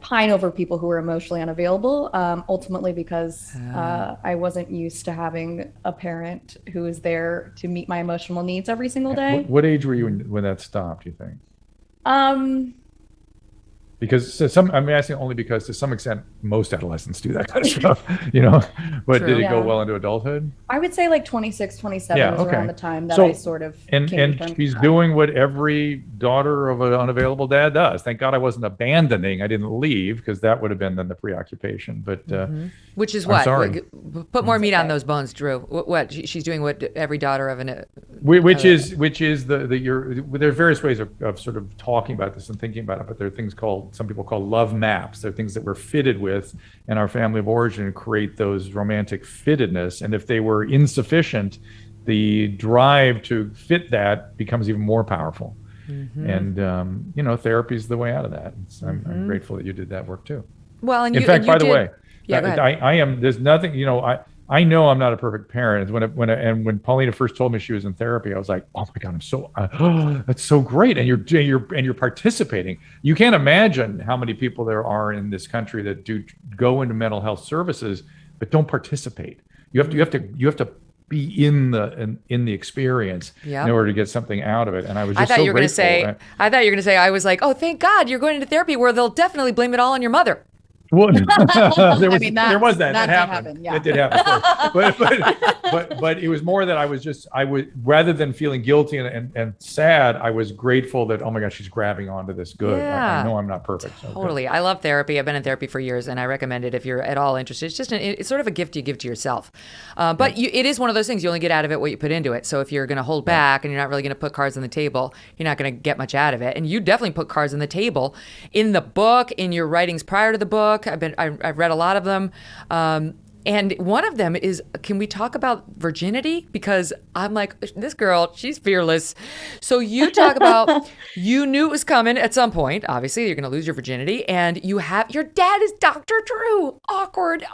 Speaker 4: pine over people who were emotionally unavailable, ultimately because I wasn't used to having a parent who was there to meet my emotional needs every single day.
Speaker 2: What age were you when that stopped, do you think? Because I'm asking only because to some extent, most adolescents do that kind of stuff, but
Speaker 1: True.
Speaker 2: Did it go well into adulthood?
Speaker 4: I would say like 26, 27 was around the time that I sort of
Speaker 2: and she's doing what every daughter of an unavailable dad does. Thank God I wasn't abandoning. I didn't leave because that would have been then the preoccupation. But
Speaker 1: which is
Speaker 2: I'm sorry.
Speaker 1: Put more meat on those bones, Drew. What she's doing what every daughter of an
Speaker 2: which is there are various ways of sort of talking about this and thinking about it, but there are things some people call love maps. They're things that we're fitted with in our family of origin and create those romantic fittedness. And if they were insufficient, the drive to fit that becomes even more powerful. And therapy is the way out of that. I'm grateful that you did that work too.
Speaker 1: Well, and
Speaker 2: in fact, by the way,
Speaker 1: I
Speaker 2: am. There's nothing. I know I'm not a perfect parent. When Paulina first told me she was in therapy, I was like, oh my God, I'm so that's so great. And you're participating. You can't imagine how many people there are in this country that do go into mental health services but don't participate. You have to be in the experience in order to get something out of it. And I was just so grateful.
Speaker 1: I thought you were going to say, I was like, oh, thank God you're going into therapy where they'll definitely blame it all on your mother.
Speaker 2: Well, there was,
Speaker 4: mean,
Speaker 2: there was that.
Speaker 4: that
Speaker 2: That
Speaker 4: did
Speaker 2: happened.
Speaker 4: happen, yeah.
Speaker 2: That did happen. But it was more that I was rather than feeling guilty and sad, I was grateful that, oh my gosh, she's grabbing onto this. Good. I
Speaker 1: Yeah.
Speaker 2: know I'm not perfect. So good.
Speaker 1: Totally. I love therapy. I've been in therapy for years, and I recommend it if you're at all interested. It's just it's sort of a gift you give to yourself. But it is one of those things, you only get out of it what you put into it. So if you're going to hold back and you're not really going to put cards on the table, you're not going to get much out of it. And you definitely put cards on the table in the book, in your writings prior to the book. I've read a lot of them. And one of them is, can we talk about virginity? Because I'm like, this girl, she's fearless. So you talk about, you knew it was coming at some point. Obviously, you're going to lose your virginity. And your dad is Dr. Drew. Awkward.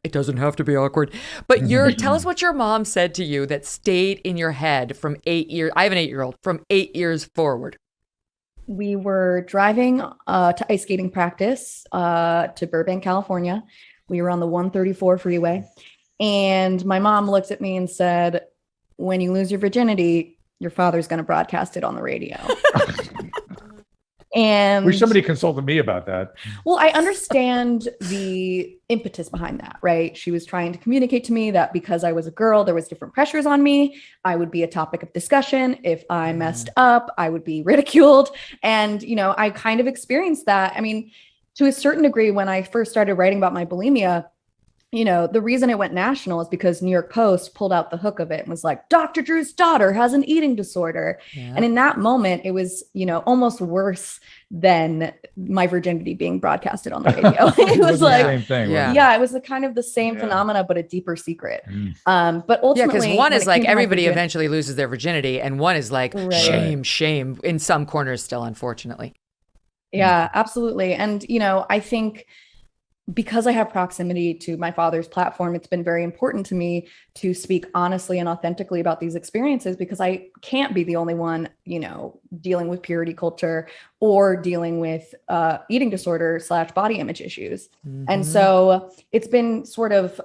Speaker 1: It doesn't have to be awkward. But tell us what your mom said to you that stayed in your head from 8 years. I have an 8-year-old, from 8 years forward.
Speaker 4: We were driving to ice skating practice to Burbank, California. We were on the 134 freeway, and my mom looked at me and said, when you lose your virginity, your father's going to broadcast it on the radio. And
Speaker 2: wish somebody consulted me about that.
Speaker 4: Well, I understand the impetus behind that, right? She was trying to communicate to me that because I was a girl, there was different pressures on me. I would be a topic of discussion. If I messed up, I would be ridiculed. And, I kind of experienced that. I mean, to a certain degree, when I first started writing about my bulimia, the reason it went national is because New York Post pulled out the hook of it and was like, Dr. Drew's daughter has an eating disorder. Yeah. And in that moment, it was, almost worse than my virginity being broadcasted on the radio. It was like,
Speaker 2: the same thing,
Speaker 4: it was kind of the same phenomena, but a deeper secret. But ultimately,
Speaker 1: because one is like everybody eventually loses their virginity, and one is like shame in some corners still, unfortunately.
Speaker 4: Yeah, absolutely. And, I think because I have proximity to my father's platform, it's been very important to me to speak honestly and authentically about these experiences, because I can't be the only one, dealing with purity culture or dealing with eating disorder / body image issues. Mm-hmm. And so it's been sort of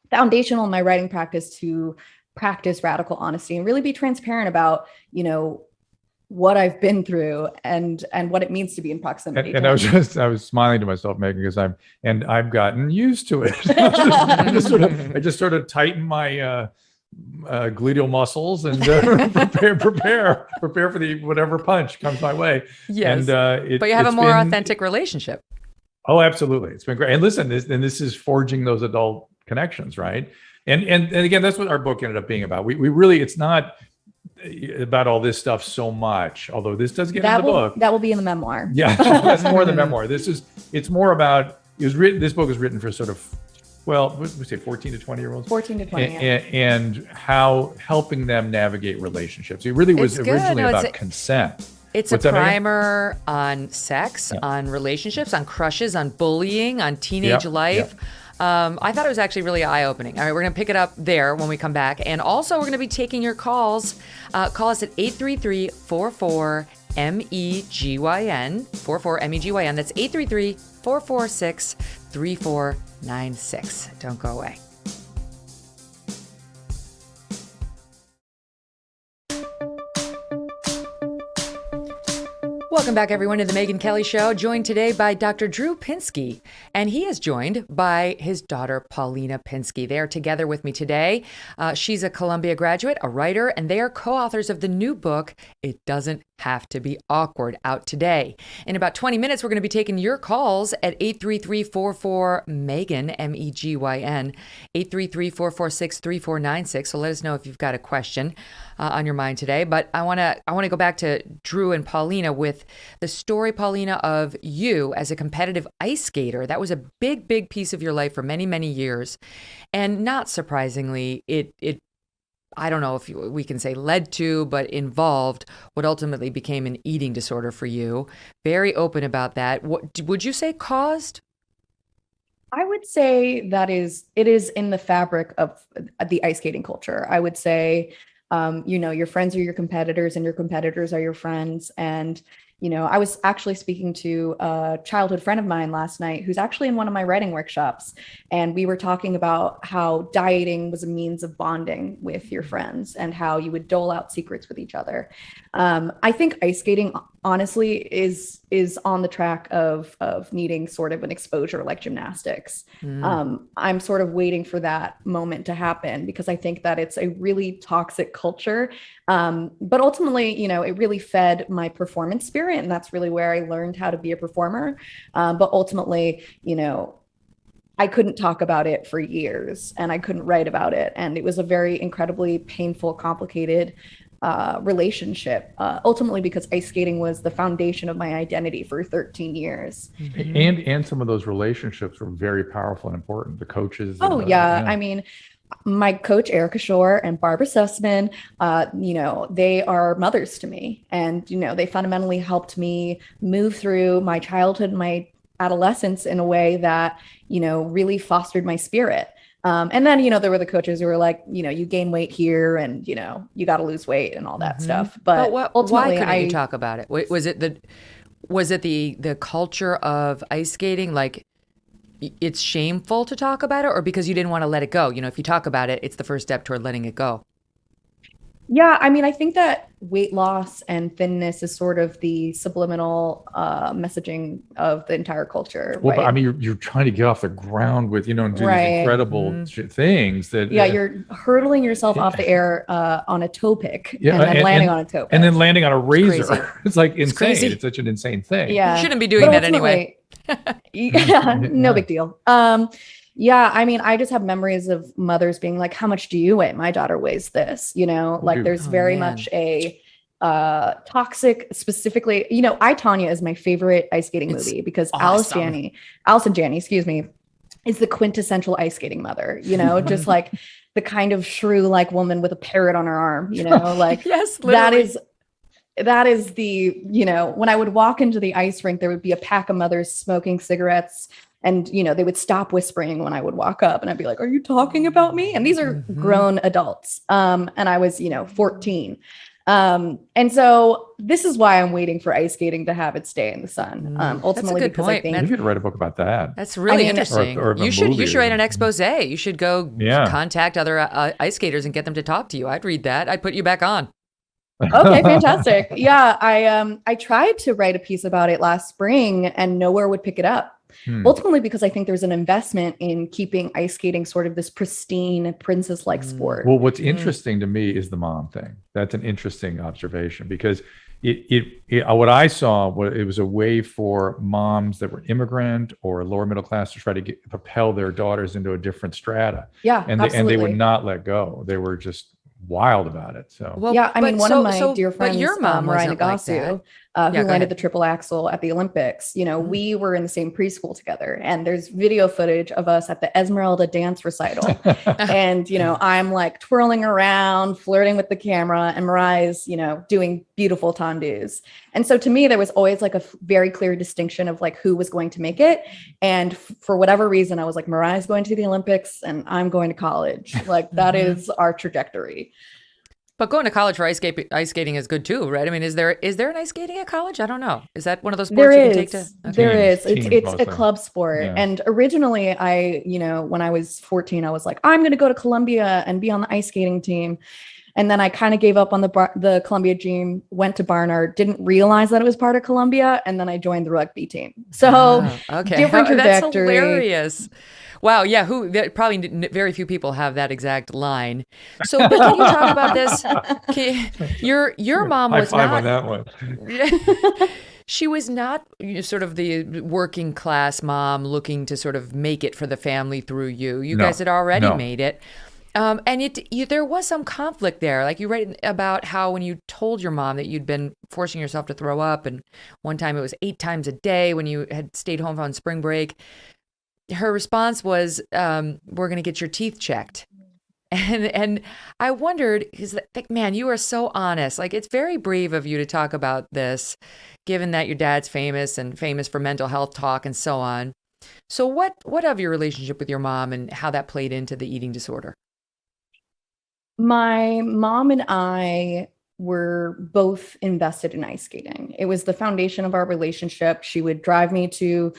Speaker 4: foundational in my writing practice to practice radical honesty and really be transparent about, what I've been through and what it means to be in proximity.
Speaker 2: And I was smiling to myself, Megyn, because I've gotten used to it. I just sort of tighten my gluteal muscles and prepare for the whatever punch comes my way.
Speaker 1: Yes. And but you have a more authentic relationship.
Speaker 2: Oh, absolutely. It's been great. And listen, this is forging those adult connections, right? And again, that's what our book ended up being about. We really, it's not about all this stuff so much, although this does get in the book.
Speaker 4: That will be in the memoir.
Speaker 2: Yeah, that's more than memoir. It's more about, this book was written for sort of, what would we say, 14 to 20 year olds?
Speaker 4: 14 to 20,
Speaker 2: and how helping them navigate relationships. It really was originally about consent.
Speaker 1: It's a primer on sex, on relationships, on crushes, on bullying, on teenage life. Yep. I thought it was actually really eye-opening. All right, we're going to pick it up there when we come back. And also, we're going to be taking your calls. Call us at 833-44-MEGYN, 44-MEGYN. That's 833-446-3496. Don't go away. Welcome back, everyone, to the Megyn Kelly Show, joined today by Dr. Drew Pinsky, and he is joined by his daughter, Paulina Pinsky. They are together with me today. She's a Columbia graduate, a writer, and they are co-authors of the new book, It Doesn't Have to Be Awkward, out today. In about 20 minutes, we're going to be taking your calls at 833-44-MEGYN, M-E-G-Y-N, 833-446-3496. So let us know if you've got a question on your mind today. But I want to go back to Drew and Paulina with the story, Paulina, of you as a competitive ice skater. That was a big, big piece of your life for many, many years. And not surprisingly, it I don't know if we can say led to, but involved what ultimately became an eating disorder for you. Very open about that. What would you say caused?
Speaker 4: I would say it is in the fabric of the ice skating culture. I would say, your friends are your competitors and your competitors are your friends. And, I was actually speaking to a childhood friend of mine last night who's actually in one of my writing workshops. And we were talking about how dieting was a means of bonding with your friends and how you would dole out secrets with each other. I think ice skating honestly is on the track of needing sort of an exposure like gymnastics. I'm sort of waiting for that moment to happen because I think that it's a really toxic culture. But ultimately, it really fed my performance spirit, and that's really where I learned how to be a performer. But ultimately, I couldn't talk about it for years and I couldn't write about it. And it was a very incredibly painful, complicated relationship, ultimately because ice skating was the foundation of my identity for 13 years.
Speaker 2: And some of those relationships were very powerful and important. The coaches.
Speaker 4: I mean, my coach, Erica Shore and Barbara Sussman, they are mothers to me. And, they fundamentally helped me move through my childhood, my adolescence in a way that, really fostered my spirit. And then, there were the coaches who were like, you gain weight here and, you got to lose weight and all that stuff. But ultimately,
Speaker 1: why couldn't you talk about it? Was it the culture of ice skating? Like it's shameful to talk about it, or because you didn't want to let it go? If you talk about it, it's the first step toward letting it go.
Speaker 4: Yeah, I mean, I think that weight loss and thinness is sort of the subliminal messaging of the entire culture.
Speaker 2: Well,
Speaker 4: right?
Speaker 2: but I mean, you're trying to get off the ground with, and do these incredible things that.
Speaker 4: You're hurtling yourself off the air on a toe pick and then landing on a toe pick.
Speaker 2: And then landing on a razor.
Speaker 1: Crazy.
Speaker 2: It's like insane.
Speaker 1: Crazy.
Speaker 2: It's such an insane thing.
Speaker 4: Yeah.
Speaker 1: You shouldn't be doing that anyway.
Speaker 4: No big deal. Yeah, I mean, I just have memories of mothers being like, how much do you weigh? My daughter weighs this, like there's very much a toxic, specifically, I, Tonya is my favorite ice skating movie because
Speaker 1: awesome.
Speaker 4: Allison Janney, excuse me, is the quintessential ice skating mother, just like the kind of shrew like woman with a parrot on her arm, like
Speaker 1: yes, literally.
Speaker 4: that is the, when I would walk into the ice rink, there would be a pack of mothers smoking cigarettes. And, they would stop whispering when I would walk up and I'd be like, are you talking about me? And these are grown adults. And I was, 14. And so this is why I'm waiting for ice skating to have its day in the sun. Ultimately, because
Speaker 1: point.
Speaker 4: I think
Speaker 2: you could write a book about that.
Speaker 1: That's really interesting.
Speaker 2: Or
Speaker 1: you should write an expose. You should go contact other ice skaters and get them to talk to you. I'd read that. I'd put you back on.
Speaker 4: Okay, fantastic. Yeah, I tried to write a piece about it last spring and nowhere would pick it up. Ultimately, because I think there's an investment in keeping ice skating sort of this pristine princess-like sport.
Speaker 2: Well, what's interesting to me is the mom thing. That's an interesting observation because what I saw was it was a way for moms that were immigrant or lower middle class to try to propel their daughters into a different strata.
Speaker 4: Yeah,
Speaker 2: and they would not let go. They were just wild about it. So
Speaker 4: I mean, one of my dear friends,
Speaker 1: your mom
Speaker 4: Mariah
Speaker 1: Nagasu,
Speaker 4: who landed the triple axel at the Olympics, we were in the same preschool together, and there's video footage of us at the Esmeralda dance recital, and I'm like twirling around, flirting with the camera, and Mariah's doing beautiful tendus. And so to me, there was always like a very clear distinction of like who was going to make it, and for whatever reason, I was like, Mariah's going to the Olympics, and I'm going to college. Like that is our trajectory.
Speaker 1: But going to college for ice skating is good too, right? I mean, is there an ice skating at college? I don't know. Is that one of those sports you can take to? Okay.
Speaker 4: There is. It's a club sport. Yeah. And originally when I was 14, I was like, I'm going to go to Columbia and be on the ice skating team. And then I kind of gave up on the Columbia team, went to Barnard, didn't realize that it was part of Columbia. And then I joined the rugby team. So different trajectory.
Speaker 1: That's hilarious. Wow. Yeah. Probably very few people have that exact line. So, but can you talk about this? Your mom was
Speaker 2: high
Speaker 1: not
Speaker 2: five on that one.
Speaker 1: She was not sort of the working class mom looking to sort of make it for the family through you. You guys had already made it. And there was some conflict there. Like you write about how when you told your mom that you'd been forcing yourself to throw up, and one time it was 8 times a day when you had stayed home on spring break, her response was, we're going to get your teeth checked. And I wondered, because man, you are so honest. Like it's very brave of you to talk about this, given that your dad's famous for mental health talk and so on. So what of your relationship with your mom and how that played into the eating disorder?
Speaker 4: My mom and I were both invested in ice skating. It was the foundation of our relationship. She would drive me to,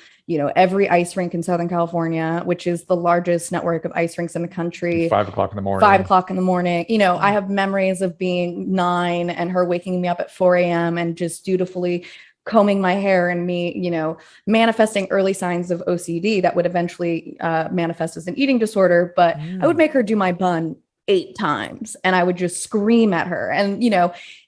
Speaker 4: every ice rink in Southern California, which is the largest network of ice rinks in the country.
Speaker 2: 5 o'clock in the morning.
Speaker 4: 5 o'clock in the morning. I have memories of being 9 and her waking me up at 4 a.m. and just dutifully combing my hair, and me, manifesting early signs of OCD that would eventually manifest as an eating disorder. But I would make her do my bun 8 times and I would just scream at her. And,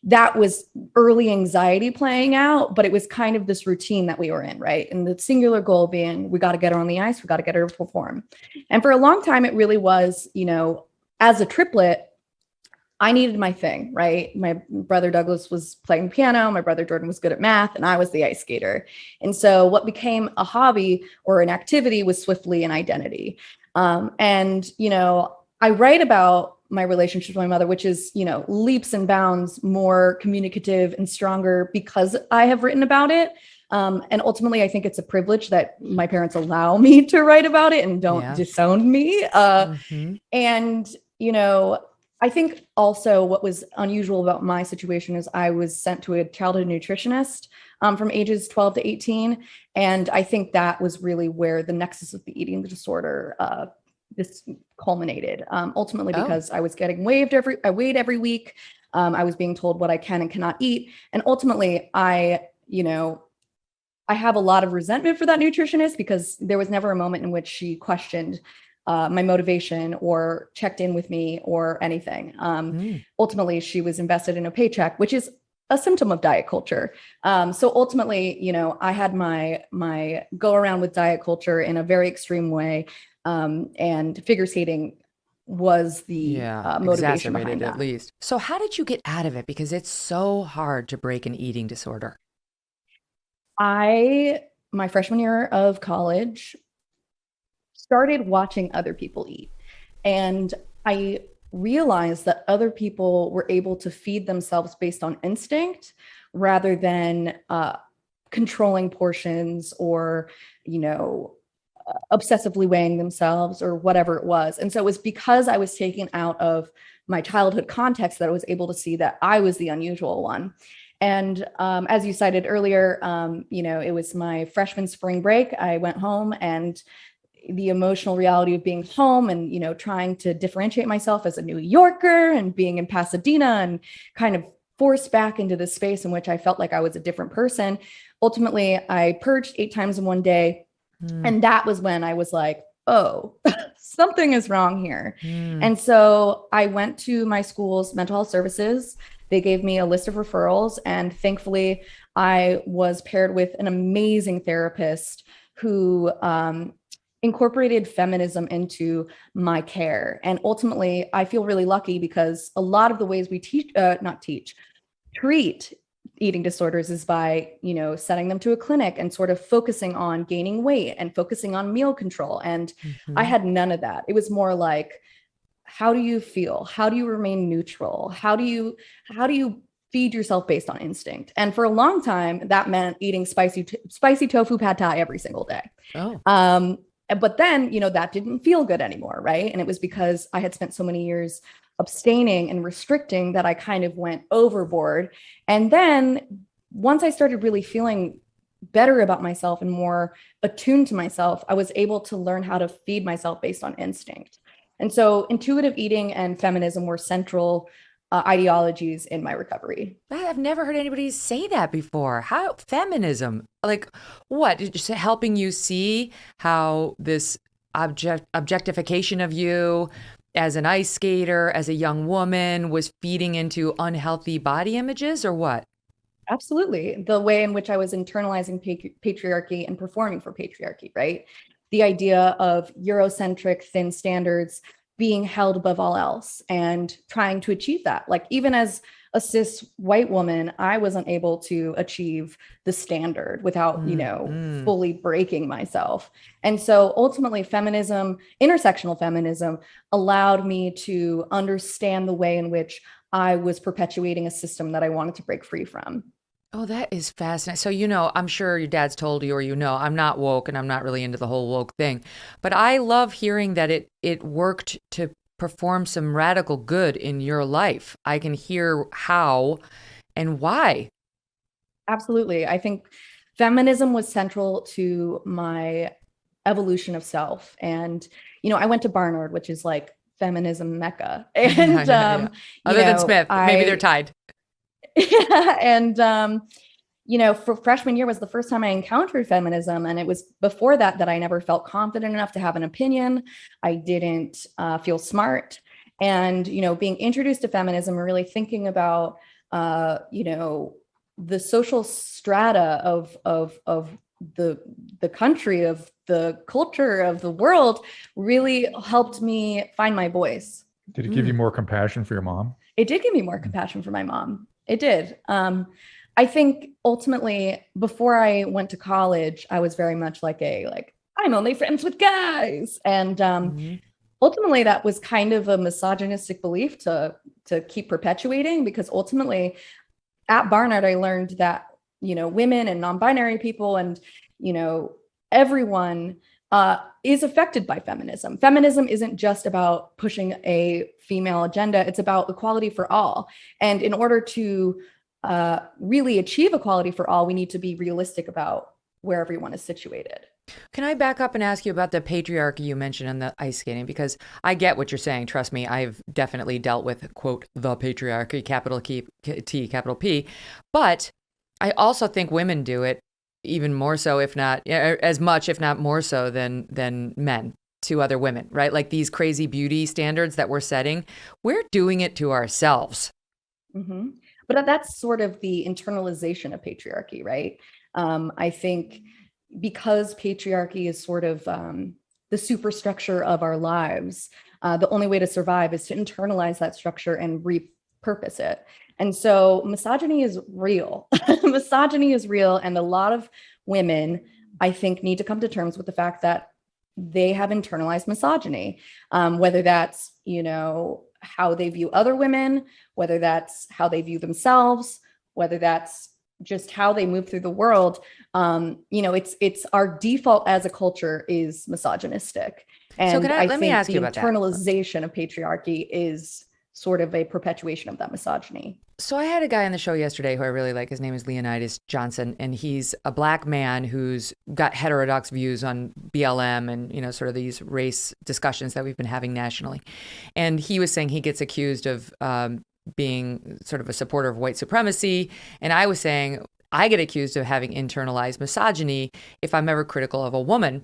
Speaker 4: that was early anxiety playing out, but it was kind of this routine that we were in, right? And the singular goal being, we got to get her on the ice, we got to get her to perform. And for a long time, it really was, as a triplet, I needed my thing, right? My brother Douglas was playing piano, my brother Jordan was good at math, and I was the ice skater. And so what became a hobby or an activity was swiftly an identity. I write about my relationship with my mother, which is, leaps and bounds more communicative and stronger because I have written about it. And ultimately, I think it's a privilege that my parents allow me to write about it and don't disown me. And, I think also what was unusual about my situation is I was sent to a childhood nutritionist from ages 12 to 18. And I think that was really where the nexus of the eating disorder this culminated, ultimately because I was getting weighed every week. I was being told what I can and cannot eat. And ultimately I have a lot of resentment for that nutritionist because there was never a moment in which she questioned my motivation or checked in with me or anything. Ultimately, she was invested in a paycheck, which is a symptom of diet culture. So ultimately, I had my go around with diet culture in a very extreme way. And figure skating was the motivation behind that.
Speaker 1: At least. So how did you get out of it? Because it's so hard to break an eating disorder.
Speaker 4: My freshman year of college, started watching other people eat. And I realized that other people were able to feed themselves based on instinct rather than controlling portions or, obsessively weighing themselves or whatever it was. And so it was because I was taken out of my childhood context that I was able to see that I was the unusual one. And as you cited earlier, it was my freshman spring break. I went home, and the emotional reality of being home and, trying to differentiate myself as a New Yorker and being in Pasadena and kind of forced back into this space in which I felt like I was a different person. Ultimately, I purged 8 times in one day. And that was when I was like, oh, something is wrong here. And so I went to my school's mental health services. They gave me a list of referrals. And thankfully, I was paired with an amazing therapist who incorporated feminism into my care. And ultimately, I feel really lucky because a lot of the ways we treat eating disorders is by, setting them to a clinic and sort of focusing on gaining weight and focusing on meal control. And I had none of that. It was more like, how do you feel? How do you remain neutral? How do you feed yourself based on instinct? And for a long time, that meant eating spicy tofu pad thai every single day. But then, that didn't feel good anymore, right? And it was because I had spent so many years abstaining and restricting that I kind of went overboard. And then once I started really feeling better about myself and more attuned to myself, I was able to learn how to feed myself based on instinct. And so intuitive eating and feminism were central ideologies in my recovery.
Speaker 1: I've never heard anybody say that before. How feminism, like what? Just helping you see how this objectification of you as an ice skater, as a young woman, was feeding into unhealthy body images, or what?
Speaker 4: Absolutely. The way in which I was internalizing patriarchy and performing for patriarchy, right? The idea of Eurocentric thin standards being held above all else and trying to achieve that. Like even as a cis white woman, I wasn't able to achieve the standard without, fully breaking myself. And so ultimately feminism, intersectional feminism, allowed me to understand the way in which I was perpetuating a system that I wanted to break free from.
Speaker 1: Oh, that is fascinating. So, I'm sure your dad's told you, or I'm not woke and I'm not really into the whole woke thing. But I love hearing that it worked to perform some radical good in your life. I can hear how and why.
Speaker 4: Absolutely. I think feminism was central to my evolution of self. And, I went to Barnard, which is like feminism mecca. And,
Speaker 1: Yeah. Other than Smith, maybe they're tied.
Speaker 4: And, for freshman year was the first time I encountered feminism. And it was before that I never felt confident enough to have an opinion. I didn't feel smart. And, being introduced to feminism and really thinking about, the social strata of the country, of the culture, of the world really helped me find my voice.
Speaker 2: Did it give you more compassion for your mom?
Speaker 4: It did give me more compassion for my mom. It did. I think ultimately, before I went to college, I was very much like I'm only friends with guys. And ultimately, that was kind of a misogynistic belief to keep perpetuating, because ultimately at Barnard, I learned that, women and non-binary people and, everyone is affected by feminism. Feminism isn't just about pushing a female agenda. It's about equality for all. And in order to really achieve equality for all, we need to be realistic about where everyone is situated.
Speaker 1: Can I back up and ask you about the patriarchy you mentioned in the ice skating? Because I get what you're saying. Trust me, I've definitely dealt with, quote, the patriarchy, capital T, capital P. But I also think women do it even more so, if not as much, if not more so than men to other women, right? Like these crazy beauty standards that we're setting, we're doing it to ourselves.
Speaker 4: Mm-hmm. But that's sort of the internalization of patriarchy, right? I think because patriarchy is sort of the superstructure of our lives, the only way to survive is to internalize that structure and repurpose it. And so misogyny is real. Misogyny is real. And a lot of women, I think, need to come to terms with the fact that they have internalized misogyny, whether that's, how they view other women, whether that's how they view themselves, whether that's just how they move through the world. It's our default as a culture is misogynistic. And
Speaker 1: so let me ask you about
Speaker 4: that. The internalization of patriarchy is sort of a perpetuation of that misogyny.
Speaker 1: So I had a guy on the show yesterday who I really like. His name is Leonidas Johnson, and he's a Black man who's got heterodox views on BLM and, sort of these race discussions that we've been having nationally. And he was saying he gets accused of being sort of a supporter of white supremacy. And I was saying I get accused of having internalized misogyny if I'm ever critical of a woman.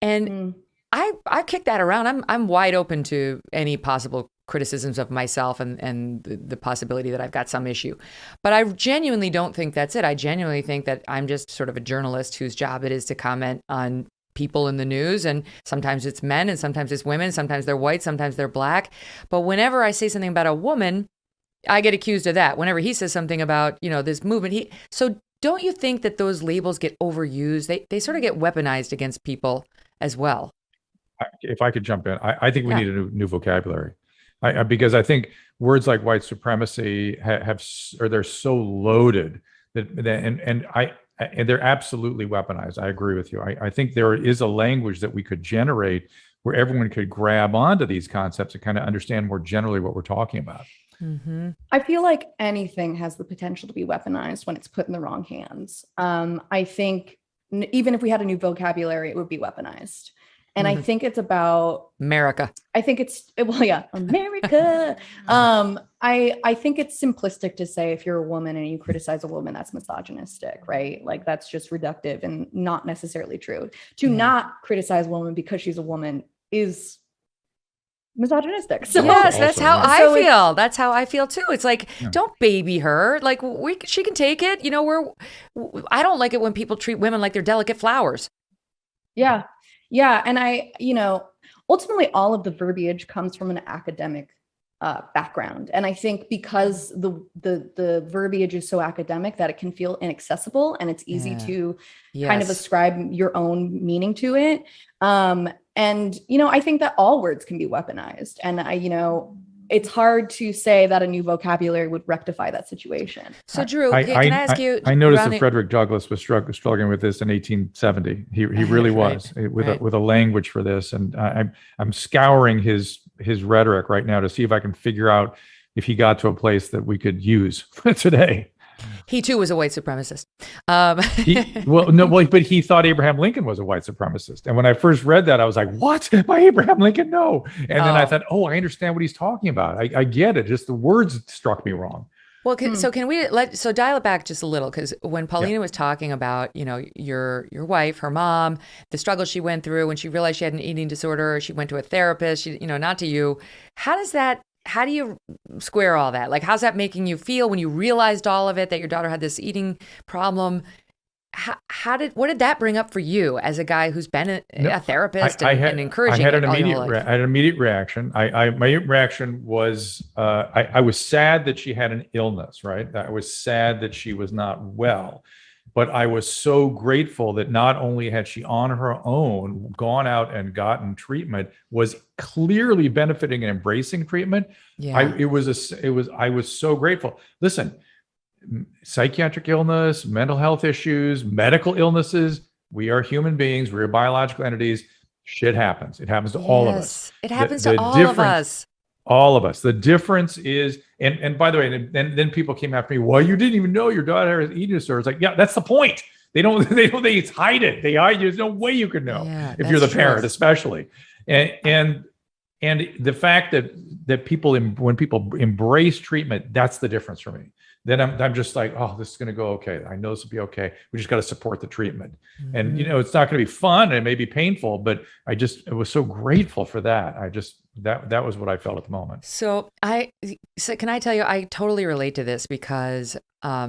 Speaker 1: And I kick that around. I'm wide open to any possible criticisms of myself and the possibility that I've got some issue. But I genuinely don't think that's it. I genuinely think that I'm just sort of a journalist whose job it is to comment on people in the news. And sometimes it's men and sometimes it's women. Sometimes they're white, sometimes they're Black. But whenever I say something about a woman, I get accused of that. Whenever he says something about, this movement, so don't you think that those labels get overused? They sort of get weaponized against people as well.
Speaker 2: If I could jump in, I think we need a new vocabulary. Because I think words like white supremacy they're so loaded and they're absolutely weaponized. I agree with you. I think there is a language that we could generate where everyone could grab onto these concepts and kind of understand more generally what we're talking about.
Speaker 1: Mm-hmm.
Speaker 4: I feel like anything has the potential to be weaponized when it's put in the wrong hands. I think even if we had a new vocabulary, it would be weaponized. And I think it's about
Speaker 1: America.
Speaker 4: I think it's, America. I think it's simplistic to say if you're a woman and you criticize a woman, that's misogynistic, right? Like that's just reductive and not necessarily true. To not criticize a woman because she's a woman is misogynistic. So
Speaker 1: yes, that's how I feel. That's how I feel too. It's like, don't baby her. Like she can take it. I don't like it when people treat women like they're delicate flowers.
Speaker 4: Yeah. Yeah. And ultimately all of the verbiage comes from an academic background. And I think because the verbiage is so academic that it can feel inaccessible and it's easy to kind of ascribe your own meaning to it. And I think that all words can be weaponized. And it's hard to say that a new vocabulary would rectify that situation.
Speaker 1: So Drew, can I ask you?
Speaker 2: I noticed that Frederick Douglass was struggling with this in 1870. He really was with a language for this. And I'm scouring his his rhetoric right now to see if I can figure out if he got to a place that we could use today.
Speaker 1: He too was a white supremacist.
Speaker 2: But he thought Abraham Lincoln was a white supremacist. And when I first read that, I was like, what? By Abraham Lincoln? No. And then I thought, I understand what he's talking about. I get it. Just the words struck me wrong.
Speaker 1: Well, so can we dial it back just a little? Because when Paulina was talking about, your wife, her mom, the struggle she went through when she realized she had an eating disorder, she went to a therapist, not to you. How do you square all that? Like, how's that making you feel when you realized all of it, that your daughter had this eating problem? What did that bring up for you as a guy who's been a therapist and encouraging?
Speaker 2: I had an immediate reaction. My reaction was I was sad that she had an illness, right? I was sad that she was not well. But I was so grateful that not only had she on her own gone out and gotten treatment, was clearly benefiting and embracing treatment.
Speaker 1: Yeah.
Speaker 2: I was so grateful. Listen, psychiatric illness, mental health issues, medical illnesses, we are human beings, we're biological entities. Shit happens. It happens to all of us.
Speaker 1: It happens to all of us.
Speaker 2: All of us. The difference is, and by the way, and then people came after me. Well, you didn't even know your daughter has eating disorder. It's like, yeah, that's the point. They hide it. They hide. There's no way you could know if you're the parent, especially. And the fact that people, when people embrace treatment, that's the difference for me. Then I'm just like, oh, this is going to go okay. I know this will be okay. We just got to support the treatment. Mm-hmm. And it's not going to be fun and it may be painful, but I was so grateful for that. That was what I felt at the moment.
Speaker 1: So can I tell you, I totally relate to this because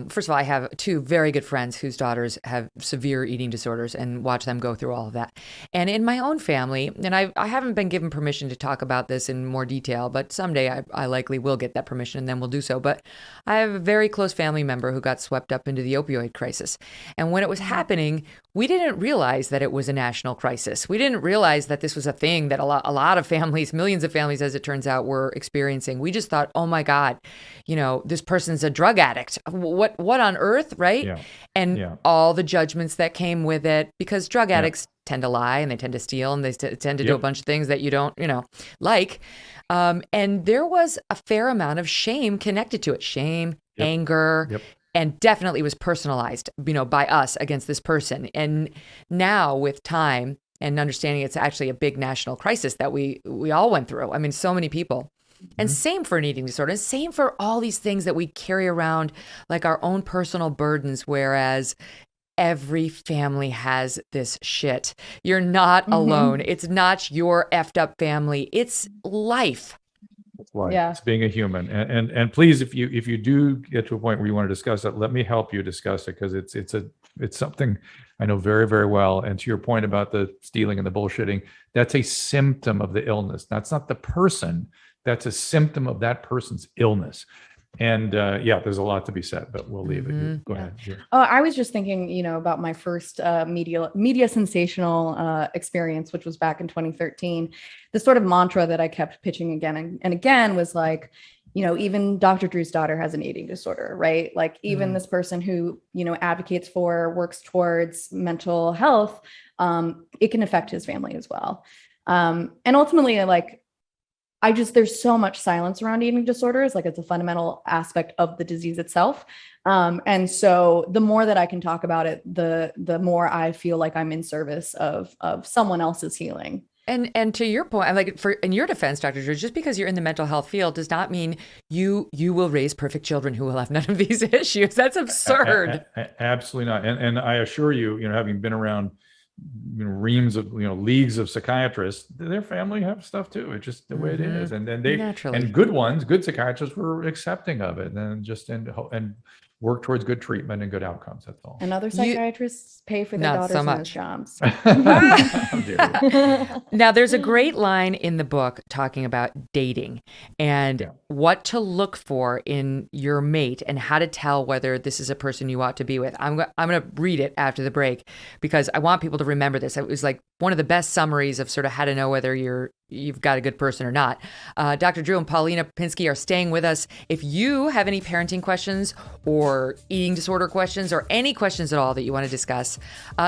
Speaker 1: first of all, I have two very good friends whose daughters have severe eating disorders and watch them go through all of that. And in my own family, and I haven't been given permission to talk about this in more detail, but someday I likely will get that permission and then we'll do so. But I have a very close family member who got swept up into the opioid crisis. And when it was happening, we didn't realize that it was a national crisis. We didn't realize that this was a thing that a lot of families, millions of families, as it turns out, were experiencing. We just thought, oh my God, this person's a drug addict. What on earth, right?
Speaker 2: Yeah.
Speaker 1: And all the judgments that came with it, because drug addicts tend to lie and they tend to steal and they tend to do a bunch of things that you don't, like. And there was a fair amount of shame connected to it. Shame, anger, and definitely was personalized, by us against this person. And now with time and understanding it's actually a big national crisis that we all went through. I mean, so many people. And same for an eating disorder, and same for all these things that we carry around like our own personal burdens, whereas every family has this shit. You're not alone. It's not your effed up family. It's life.
Speaker 2: It's life. Yeah. It's being a human. And please, if you do get to a point where you want to discuss it, let me help you discuss it, because it's something I know very, very well. And to your point about the stealing and the bullshitting, that's a symptom of the illness. That's not the person. That's a symptom of that person's illness. And there's a lot to be said, but we'll leave it. Go ahead. Yeah.
Speaker 4: I was just thinking, about my first media sensational experience, which was back in 2013. The sort of mantra that I kept pitching again and again was like, even Dr. Drew's daughter has an eating disorder, right? Like even this person who, advocates for, works towards mental health, it can affect his family as well. And ultimately, there's so much silence around eating disorders. Like it's a fundamental aspect of the disease itself. And so the more that I can talk about it, the more I feel like I'm in service of someone else's healing.
Speaker 1: And to your point, in your defense, Dr. Drew, just because you're in the mental health field does not mean you will raise perfect children who will have none of these issues. That's absurd.
Speaker 2: Absolutely not. And I assure you, having been around reams of leagues of psychiatrists, their family have stuff too. It's just the way it is, and then they naturally, and good psychiatrists were accepting of it, and just and work towards good treatment and good outcomes. That's all.
Speaker 4: And other psychiatrists pay for their daughters and jobs.
Speaker 1: Now, there's a great line in the book talking about dating and what to look for in your mate and how to tell whether this is a person you ought to be with. I'm going to read it after the break because I want people to remember this. It was like one of the best summaries of sort of how to know whether you're you've got a good person or not. Dr. Drew and Paulina Pinsky are staying with us. If you have any parenting questions or eating disorder questions or any questions at all that you want to discuss,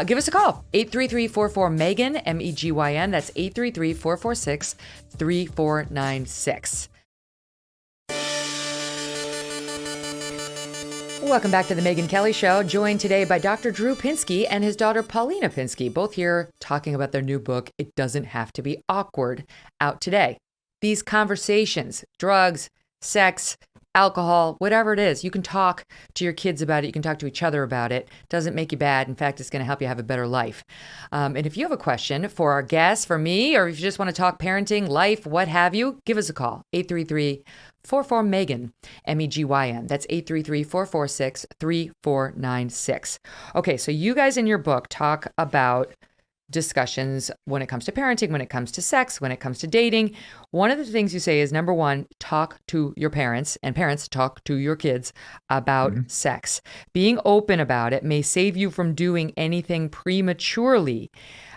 Speaker 1: give us a call. 833-44-MEGYN, MEGYN. That's 833-446-3496. Welcome back to the Megyn Kelly Show, joined today by Dr. Drew Pinsky and his daughter Paulina Pinsky, both here talking about their new book, It Doesn't Have to Be Awkward, out today. These conversations, drugs, sex, alcohol, whatever it is, you can talk to your kids about it. You can talk to each other about it. Doesn't make you bad. In fact, it's going to help you have a better life. And if you have a question for our guests, for me, or if you just want to talk parenting, life, what have you, give us a call. 833-44-MEGYN, MEGYN. That's 833-446-3496. Okay, so you guys in your book talk about discussions when it comes to parenting, when it comes to sex, when it comes to dating. One of the things you say is, number one, talk to your parents, and parents talk to your kids about sex. Being open about it may save you from doing anything prematurely.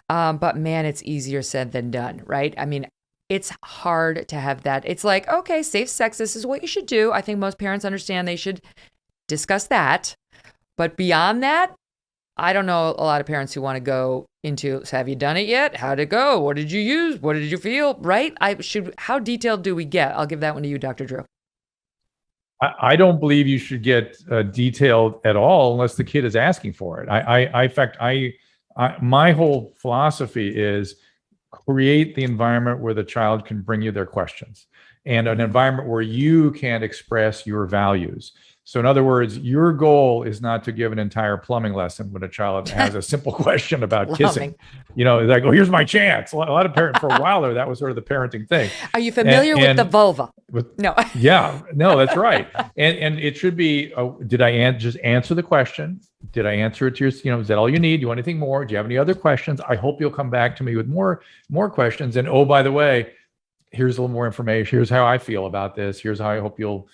Speaker 1: But man, it's easier said than done, right? I mean, it's hard to have that. It's like, okay, safe sex, this is what you should do. I think most parents understand they should discuss that. But beyond that, I don't know a lot of parents who want to go into, so have you done it yet? How'd it go? What did you use? What did you feel? Right? How detailed do we get? I'll give that one to you, Dr. Drew.
Speaker 2: I don't believe you should get detailed at all unless the kid is asking for it. In fact, my whole philosophy is create the environment where the child can bring you their questions, and an environment where you can express your values. So in other words, your goal is not to give an entire plumbing lesson when a child has a simple question about kissing. You know, they go, here's my chance. A lot of parents, for a while there, that was sort of the parenting thing.
Speaker 1: Are you familiar with the vulva? No.
Speaker 2: Yeah, no, that's right. And it should be, did I just answer the question? Did I answer it to your, is that all you need? Do you want anything more? Do you have any other questions? I hope you'll come back to me with more questions. And oh, by the way, here's a little more information. Here's how I feel about this. Here's how I hope you'll,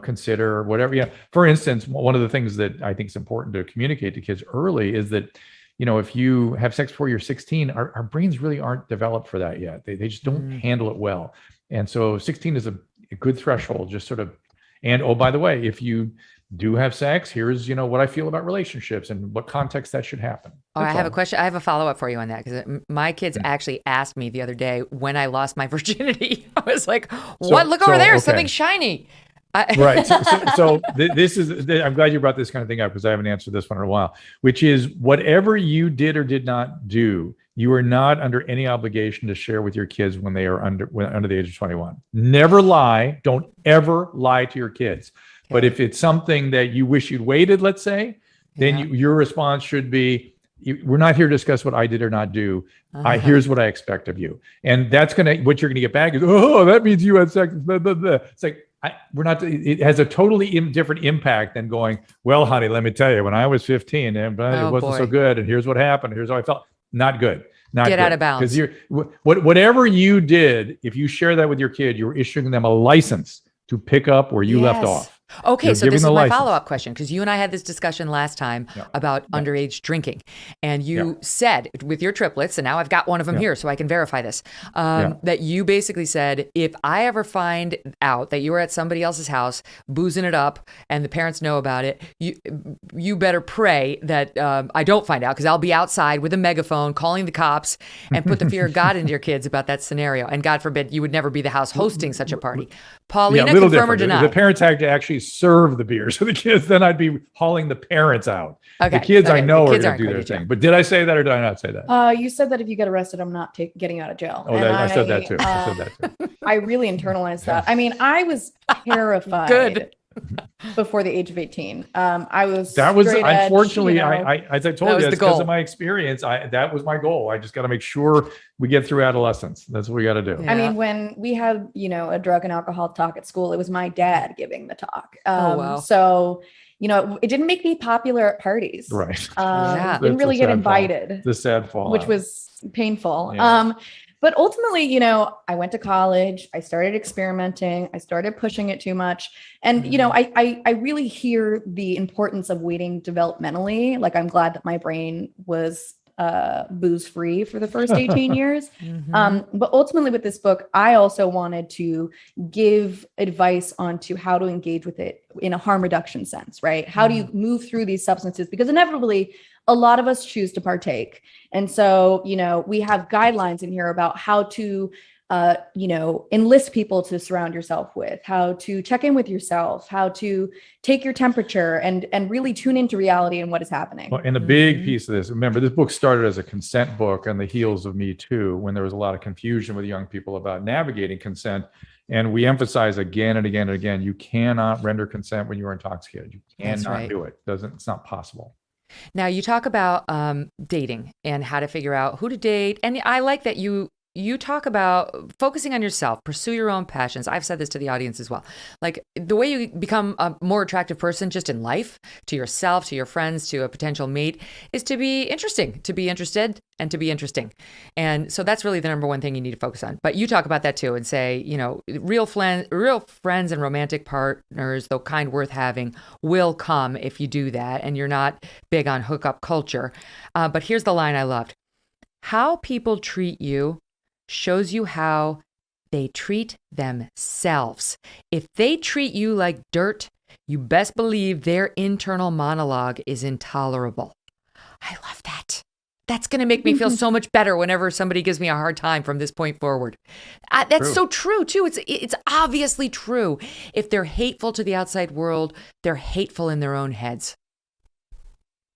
Speaker 2: consider whatever. Yeah. For instance, one of the things that I think is important to communicate to kids early is that, if you have sex before you're 16, our brains really aren't developed for that yet. They just don't handle it well. And so 16 is a good threshold, just sort of, and oh, by the way, if you do have sex, here's, what I feel about relationships and what context that should happen.
Speaker 1: I have a question. I have a follow-up for you on that, because my kids actually asked me the other day when I lost my virginity. I was like, what? Look over there, okay. Something shiny.
Speaker 2: Right. So this is, I'm glad you brought this kind of thing up, because I haven't answered this one in a while, which is whatever you did or did not do, you are not under any obligation to share with your kids when they are under the age of 21. Never lie. Don't ever lie to your kids. Okay. But if it's something that you wish you'd waited, let's say, then your response should be, we're not here to discuss what I did or not do. Here's what I expect of you. And that's what you're going to get back is, oh, that means you had sex. Blah, blah, blah. It's like, we're not, it has a totally different impact than going, well, honey, let me tell you, when I was 15 and it wasn't so good. And here's what happened. Here's how I felt. Not good. Get
Speaker 1: out of bounds.
Speaker 2: Because whatever you did, if you share that with your kid, you're issuing them a license to pick up where you left off.
Speaker 1: Okay, so this is my follow-up question, because you and I had this discussion last time about underage drinking, and you said with your triplets, and now I've got one of them here, so I can verify this, that you basically said, if I ever find out that you were at somebody else's house boozing it up and the parents know about it, you better pray that I don't find out, because I'll be outside with a megaphone calling the cops and put the fear of God into your kids about that scenario. And God forbid you would never be the house hosting such a party. Paulina, confirm or deny?
Speaker 2: The parents had to actually serve the beer. So the kids, then I'd be hauling the parents out. Okay. The kids I know are going to do their thing. But did I say that or did I not say that?
Speaker 4: You said that if you get arrested, I'm not getting out of jail.
Speaker 2: Oh, I said that too.
Speaker 4: I really internalized that. I mean, I was terrified. Before the age of 18. That was unfortunately, as I told you, because of my experience, that was my goal. I just got to make sure we get through adolescence. That's what we got to do. I mean, when we had, a drug and alcohol talk at school, it was my dad giving the talk. So, it didn't make me popular at parties.
Speaker 2: Right.
Speaker 4: Didn't really get invited.
Speaker 2: The sad fall.
Speaker 4: Which was painful. Yeah. But ultimately, I went to college, I started experimenting, I started pushing it too much. And, I really hear the importance of waiting developmentally. Like, I'm glad that my brain was booze free for the first 18 years.
Speaker 1: Mm-hmm.
Speaker 4: But ultimately with this book, I also wanted to give advice on to how to engage with it in a harm reduction sense, right? How do you move through these substances? Because inevitably, a lot of us choose to partake. And so, we have guidelines in here about how to enlist people to surround yourself with, how to check in with yourself, how to take your temperature and really tune into reality and what is happening.
Speaker 2: Well, and a big piece of this, remember, this book started as a consent book on the heels of Me Too, when there was a lot of confusion with young people about navigating consent. And we emphasize again and again and again, you cannot render consent when you are intoxicated. You cannot do it. It's not possible.
Speaker 1: Now you talk about dating and how to figure out who to date. And I like that you talk about focusing on yourself, pursue your own passions. I've said this to the audience as well. Like the way you become a more attractive person just in life, to yourself, to your friends, to a potential mate, is to be interesting, to be interested, and to be interesting. And so that's really the number one thing you need to focus on. But you talk about that too and say, real friends and romantic partners, though kind, worth having, will come if you do that. And you're not big on hookup culture. But here's the line I loved. How people treat you shows you how they treat themselves. If they treat you like dirt, you best believe their internal monologue is intolerable. I love that. That's going to make me feel so much better whenever somebody gives me a hard time from this point forward. That's so true too. It's obviously true. If they're hateful to the outside world, they're hateful in their own heads.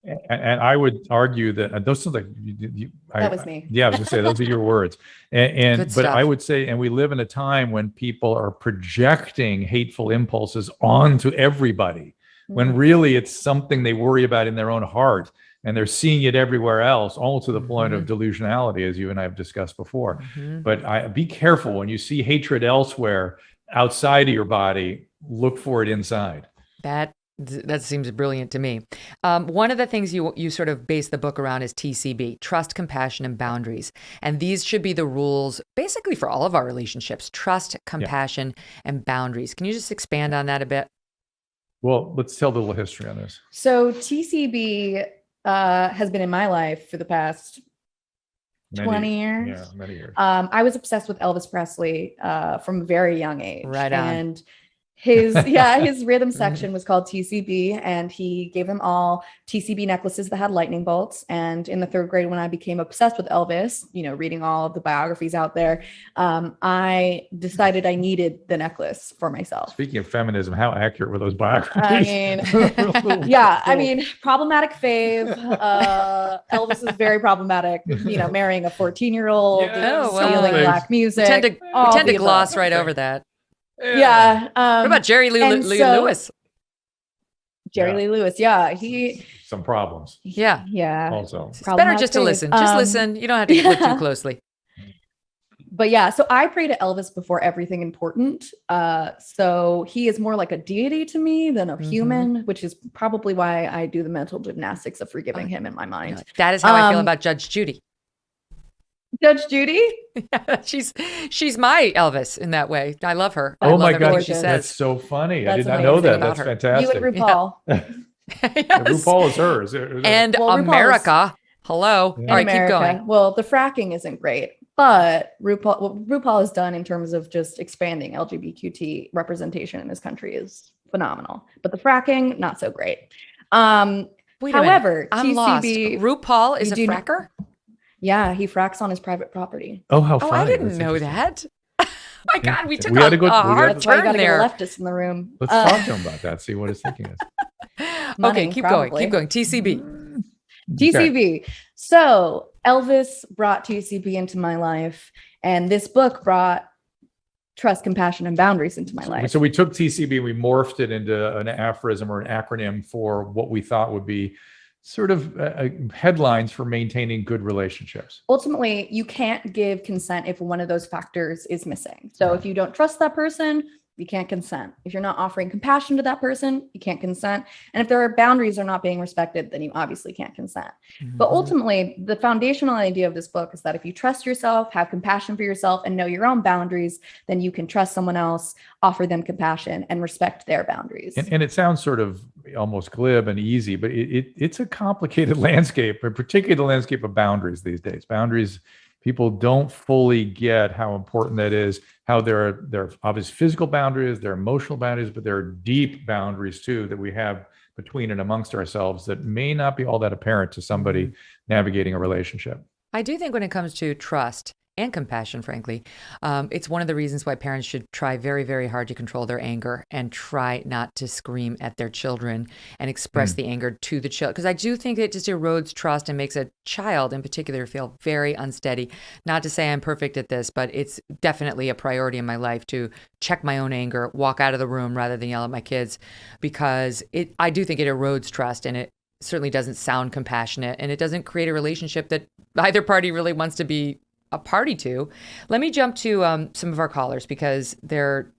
Speaker 2: And I would argue that those are
Speaker 4: that was me.
Speaker 2: Yeah, I was going to say those are your words. But I would say, and we live in a time when people are projecting hateful impulses onto everybody, when really it's something they worry about in their own heart, and they're seeing it everywhere else, almost to the point of delusionality, as you and I have discussed before. But be careful when you see hatred elsewhere outside of your body. Look for it inside.
Speaker 1: That seems brilliant to me. One of the things you sort of base the book around is TCB, trust, compassion, and boundaries. And these should be the rules basically for all of our relationships, trust, compassion, and boundaries. Can you just expand on that a bit?
Speaker 2: Well, let's tell a little history on this.
Speaker 4: So TCB has been in my life for the past 20 years.
Speaker 2: Yeah, many years.
Speaker 4: I was obsessed with Elvis Presley from a very young age.
Speaker 1: Right on.
Speaker 4: And his rhythm section was called TCB, and he gave them all TCB necklaces that had lightning bolts. And in the 3rd grade, when I became obsessed with Elvis, reading all of the biographies out there, I decided I needed the necklace for myself.
Speaker 2: Speaking of feminism, how accurate were those biographies?
Speaker 4: Problematic fave. Elvis is very problematic, marrying a 14-year-old, stealing black music.
Speaker 1: We tend to gloss right over that.
Speaker 4: Yeah.
Speaker 1: What about Jerry Lee Lewis?
Speaker 4: Jerry Lee Lewis. Yeah.
Speaker 2: Some problems.
Speaker 1: Yeah.
Speaker 2: Also.
Speaker 1: It's better just to listen. Just listen. You don't have to look too closely.
Speaker 4: But yeah, so I pray to Elvis before everything important. So he is more like a deity to me than a human, which is probably why I do the mental gymnastics of forgiving him in my mind.
Speaker 1: That is how I feel about Judge Judy.
Speaker 4: Judge Judy?
Speaker 1: Yeah, she's my Elvis in that way. I love her.
Speaker 2: Oh
Speaker 1: my
Speaker 2: God,
Speaker 1: she says.
Speaker 2: That's so funny. I did not
Speaker 4: amazing.
Speaker 2: know that. That's fantastic.
Speaker 4: You and RuPaul.
Speaker 1: Yes.
Speaker 2: RuPaul is hers.
Speaker 1: And America. Hello.
Speaker 2: Yeah.
Speaker 1: All right, keep going.
Speaker 4: Well, the fracking isn't great, but what RuPaul has done in terms of just expanding LGBTQ representation in this country is phenomenal. But the fracking, not so great.
Speaker 1: Wait a
Speaker 4: minute.
Speaker 1: I'm lost. RuPaul is a fracker?
Speaker 4: Yeah, he fracks on his private property.
Speaker 2: Oh, how funny.
Speaker 1: I didn't know that. My God, we took a hard
Speaker 4: That's why you
Speaker 1: turn
Speaker 4: gotta
Speaker 1: there.
Speaker 4: Get a leftist in the room.
Speaker 2: Let's talk to him about that. See what his thinking is.
Speaker 1: Okay, keep going. TCB.
Speaker 4: TCB. So Elvis brought TCB into my life, and this book brought trust, compassion, and boundaries into my life.
Speaker 2: So we took TCB, we morphed it into an aphorism or an acronym for what we thought would be sort of headlines for maintaining good relationships.
Speaker 4: Ultimately, you can't give consent if one of those factors is missing. So if you don't trust that person, you can't consent. If you're not offering compassion to that person, you can't consent. And if there are boundaries are not being respected, then you obviously can't consent. But ultimately, the foundational idea of this book is that if you trust yourself, have compassion for yourself, and know your own boundaries, then you can trust someone else, offer them compassion, and respect their boundaries.
Speaker 2: And it sounds sort of almost glib and easy, but it's a complicated landscape, particularly the landscape of boundaries these days. Boundaries, people don't fully get how important that is, how there are obvious physical boundaries, there are emotional boundaries, but there are deep boundaries too that we have between and amongst ourselves that may not be all that apparent to somebody navigating a relationship.
Speaker 1: I do think when it comes to trust and compassion, frankly, it's one of the reasons why parents should try very, very hard to control their anger and try not to scream at their children and express the anger to the child. Because I do think it just erodes trust and makes a child in particular feel very unsteady. Not to say I'm perfect at this, but it's definitely a priority in my life to check my own anger, walk out of the room rather than yell at my kids, because I do think it erodes trust, and it certainly doesn't sound compassionate, and it doesn't create a relationship that either party really wants to be a party to. Let me jump to some of our callers because they're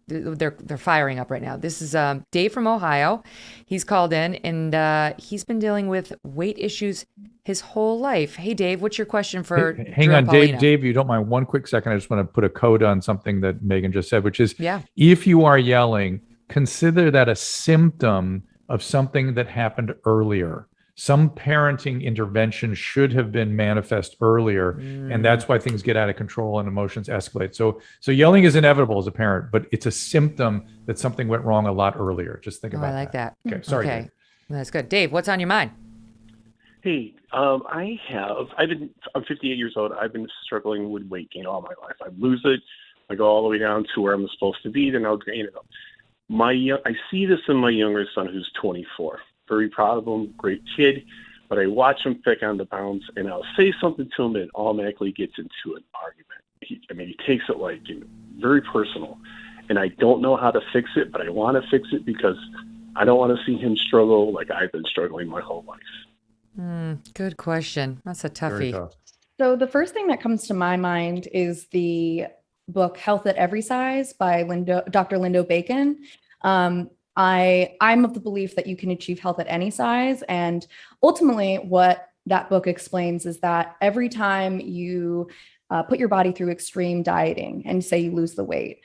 Speaker 1: firing up right now. This is Dave from Ohio. He's called in and he's been dealing with weight issues his whole life. Hey, Dave, what's your question for
Speaker 2: Hang on,
Speaker 1: Paulina?
Speaker 2: Dave, you don't mind one quick second. I just want to put a code on something that Megyn just said, which is
Speaker 1: Yeah.
Speaker 2: if you are yelling, consider that a symptom of something that happened earlier. Some parenting intervention should have been manifest earlier, and that's why things get out of control and emotions escalate. So yelling is inevitable as a parent, but it's a symptom that something went wrong a lot earlier. Just think about
Speaker 1: I like that.
Speaker 2: Okay, sorry.
Speaker 1: Okay,
Speaker 2: Dave.
Speaker 1: that's good. Dave, what's on your mind?
Speaker 5: Hey, I'm 58 years old. I've been struggling with weight gain all my life. I lose it. I go all the way down to where I'm supposed to be, then I'll gain it up. I see this in my younger son who's 24. Very proud of him, great kid, but I watch him pick on the pounds, and I'll say something to him and it automatically gets into an argument. He takes it like very personal, and I don't know how to fix it, but I want to fix it because I don't want to see him struggle like I've been struggling my whole life.
Speaker 1: Good question. That's a
Speaker 2: Very
Speaker 1: toughie.
Speaker 2: tough.
Speaker 4: So the first thing that comes to my mind is the book Health at Every Size by Dr. Lindo Bacon. I'm of the belief that you can achieve health at any size. And ultimately what that book explains is that every time you put your body through extreme dieting and say you lose the weight,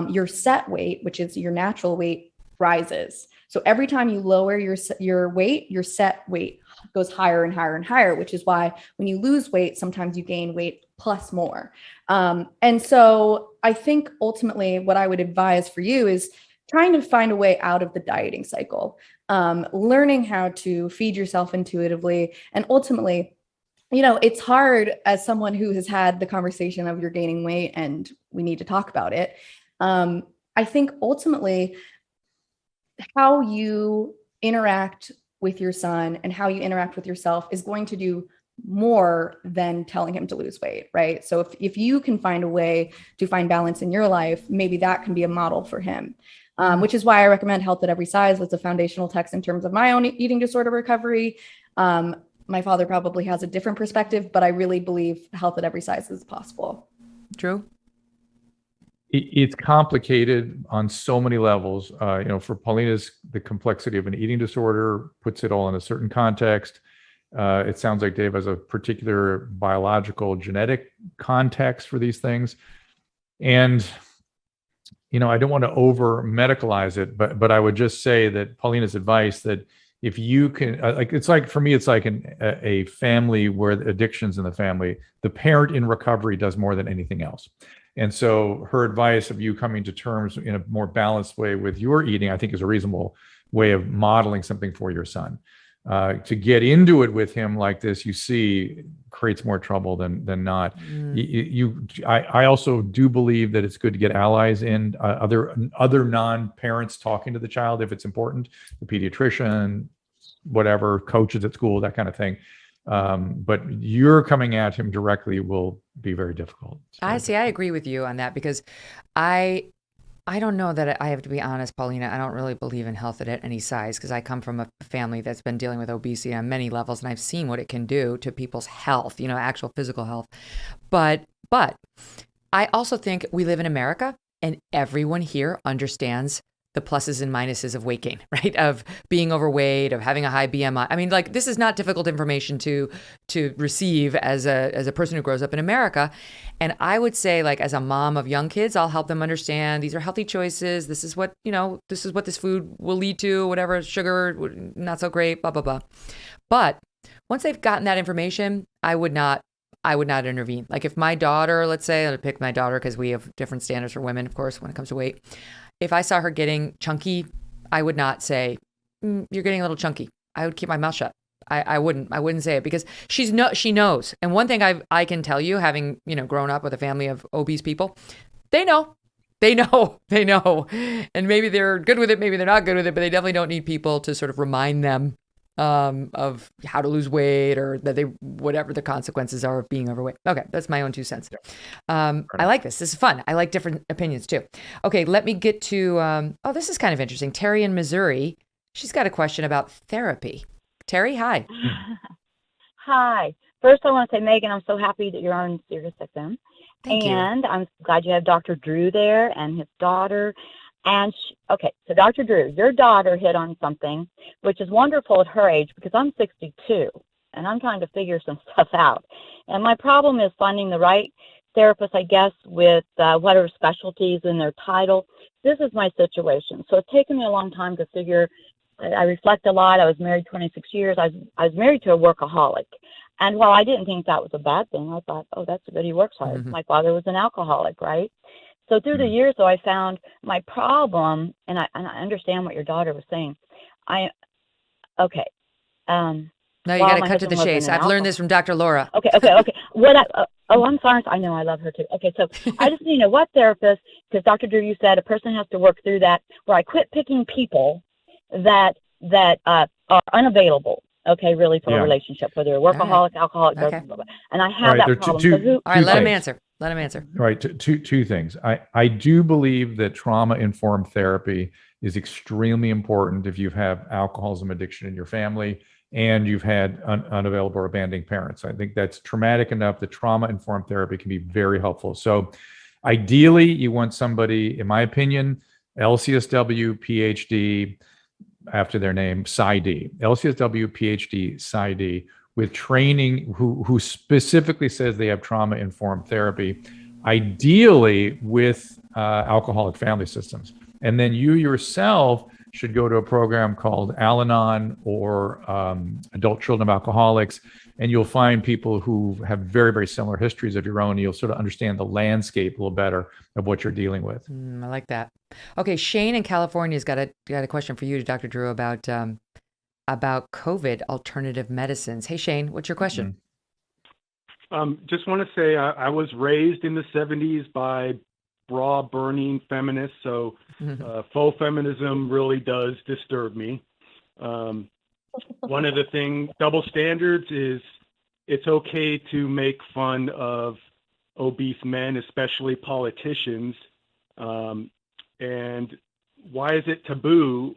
Speaker 4: your set weight, which is your natural weight, rises. So every time you lower your weight, your set weight goes higher and higher and higher, which is why when you lose weight, sometimes you gain weight plus more. And so I think ultimately what I would advise for you is trying to find a way out of the dieting cycle, learning how to feed yourself intuitively. And ultimately, it's hard as someone who has had the conversation of you're gaining weight and we need to talk about it. I think ultimately how you interact with your son and how you interact with yourself is going to do more than telling him to lose weight, right? So if you can find a way to find balance in your life, maybe that can be a model for him. Which is why I recommend Health at Every Size. That's a foundational text in terms of my own eating disorder recovery. My father probably has a different perspective, but I really believe Health at Every Size is possible.
Speaker 1: Drew?
Speaker 2: It's complicated on so many levels. For Paulina's, the complexity of an eating disorder puts it all in a certain context. It sounds like Dave has a particular biological genetic context for these things. And I don't want to over medicalize it, but I would just say that Paulina's advice that if you can, it's like, for me, it's like a family where the addiction's in the family, the parent in recovery does more than anything else. And so her advice of you coming to terms in a more balanced way with your eating, I think is a reasonable way of modeling something for your son. To get into it with him like this, you see, creates more trouble than not. I also do believe that it's good to get allies in, other non-parents talking to the child if it's important, the pediatrician, whatever, coaches at school, that kind of thing. But you're coming at him directly will be very difficult.
Speaker 1: I agree with you on that because I don't know that I have to be honest, Paulina. I don't really believe in health at any size because I come from a family that's been dealing with obesity on many levels, and I've seen what it can do to people's health, actual physical health. But I also think we live in America, And everyone here understands the pluses and minuses of weight gain, right? Of being overweight, of having a high BMI. I mean, like, this is not difficult information to receive as a person who grows up in America. And I would say, like, as a mom of young kids, I'll help them understand these are healthy choices. This is what, this is what this food will lead to, whatever, sugar, not so great, blah, blah, blah. But once they've gotten that information, I would not intervene. Like, if my daughter, let's say, I'll pick my daughter because we have different standards for women, of course, when it comes to weight. If I saw her getting chunky, I would not say, you're getting a little chunky. I would keep my mouth shut. I wouldn't say it because she knows. And one thing I can tell you, having, grown up with a family of obese people, they know. And maybe they're good with it, maybe they're not good with it, but they definitely don't need people to sort of remind them of how to lose weight or that whatever the consequences are of being overweight. Okay, that's my own 2 cents. I like this. This is fun. I like different opinions too. Okay, let me get to, this is kind of interesting. Terry in Missouri, she's got a question about therapy. Terry, hi.
Speaker 6: Hi. First, I want to say, Megyn, I'm so happy that you're on Sirius XM.
Speaker 1: Thank you.
Speaker 6: And I'm glad you have Dr. Drew there and his daughter. And so Dr. Drew, your daughter hit on something, which is wonderful at her age because I'm 62 and I'm trying to figure some stuff out. And my problem is finding the right therapist, I guess, with whatever specialties in their title. This is my situation. So it's taken me a long time to figure. I reflect a lot. I was married 26 years. I was married to a workaholic. And while I didn't think that was a bad thing, I thought, oh, that's good. He works hard. Mm-hmm. My father was an alcoholic, right? So through the years, though, I found my problem, and I understand what your daughter was saying.
Speaker 1: No, you got to cut to the chase. I've learned this from Dr. Laura.
Speaker 6: Okay. I'm sorry. I know, I love her too. Okay, so I just need to know what therapist, because Dr. Drew, you said a person has to work through that, where I quit picking people that are unavailable. Okay, really, for a relationship, whether a workaholic, alcoholic, blah, blah, blah. And I have that problem.
Speaker 1: All right, let him answer.
Speaker 2: Right. Two things. I do believe that trauma-informed therapy is extremely important if you have alcoholism addiction in your family and you've had unavailable or abandoning parents. I think that's traumatic enough that trauma-informed therapy can be very helpful. So ideally, you want somebody, in my opinion, LCSW, PhD, after their name, PsyD, LCSW, PhD, PsyD, with training who specifically says they have trauma-informed therapy, ideally with alcoholic family systems. And then you yourself should go to a program called Al-Anon or Adult Children of Alcoholics, and you'll find people who have very, very similar histories of your own. You'll sort of understand the landscape a little better of what you're dealing with.
Speaker 1: I like that. Okay, Shane in California has got a question for you, Dr. Drew, about COVID alternative medicines. Hey, Shane, what's your question?
Speaker 7: Just want to say I was raised in the 70s by bra-burning feminists, so faux feminism really does disturb me. One of the things, double standards, is it's okay to make fun of obese men, especially politicians. And why is it taboo?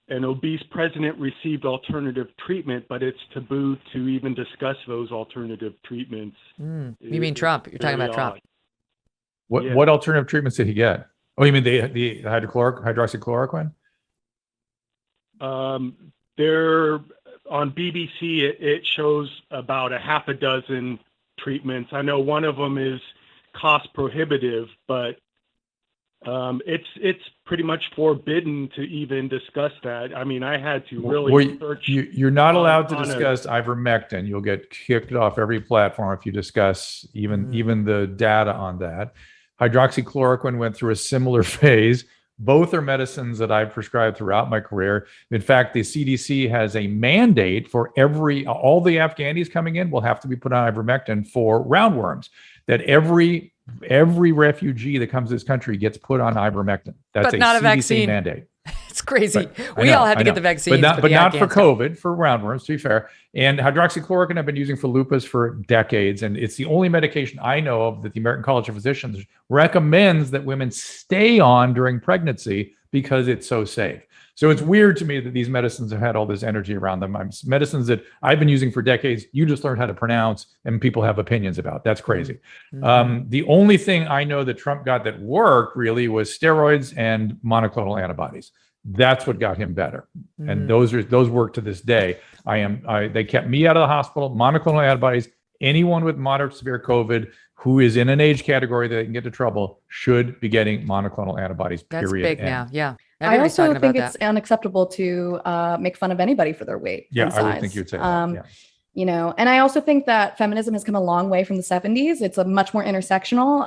Speaker 7: An obese president received alternative treatment, but it's taboo to even discuss those alternative treatments.
Speaker 1: You mean Trump? You're talking about Trump.
Speaker 2: What alternative treatments did he get? Oh, you mean the hydroxychloroquine?
Speaker 7: There on BBC, it shows about a half a dozen treatments. I know one of them is cost prohibitive, but it's pretty much forbidden to even discuss that. I mean, I had to really search.
Speaker 2: You're not allowed to discuss ivermectin. You'll get kicked off every platform if you discuss even the data on that. Hydroxychloroquine went through a similar phase. Both are medicines that I've prescribed throughout my career. In fact, the CDC has a mandate for all the Afghanis coming in will have to be put on ivermectin for roundworms. That every refugee that comes to this country gets put on ivermectin. That's
Speaker 1: but not
Speaker 2: CDC
Speaker 1: a vaccine
Speaker 2: mandate.
Speaker 1: It's crazy. We all had to get the vaccine,
Speaker 2: but not for COVID, for roundworms, to be fair. And hydroxychloroquine I've been using for lupus for decades, and it's the only medication I know of that the American College of Physicians recommends that women stay on during pregnancy because it's so safe. So it's weird to me that these medicines have had all this energy around them. Medicines that I've been using for decades, you just learned how to pronounce and people have opinions about. That's crazy. The only thing I know that Trump got that worked really was steroids and monoclonal antibodies. That's what got him better. And those work to this day. They kept me out of the hospital. Monoclonal antibodies, anyone with moderate severe COVID who is in an age category that can get to trouble should be getting monoclonal antibodies, period.
Speaker 1: That's big now. Yeah.
Speaker 4: I
Speaker 1: Everybody's
Speaker 4: also
Speaker 1: talking
Speaker 4: think
Speaker 1: about
Speaker 4: it's
Speaker 1: that.
Speaker 4: unacceptable to make fun of anybody for their weight.
Speaker 2: Yeah,
Speaker 4: and
Speaker 2: I would
Speaker 4: size.
Speaker 2: think you'd say that. Yeah.
Speaker 4: You know, and I also think that feminism has come a long way from the 70s. It's a much more intersectional.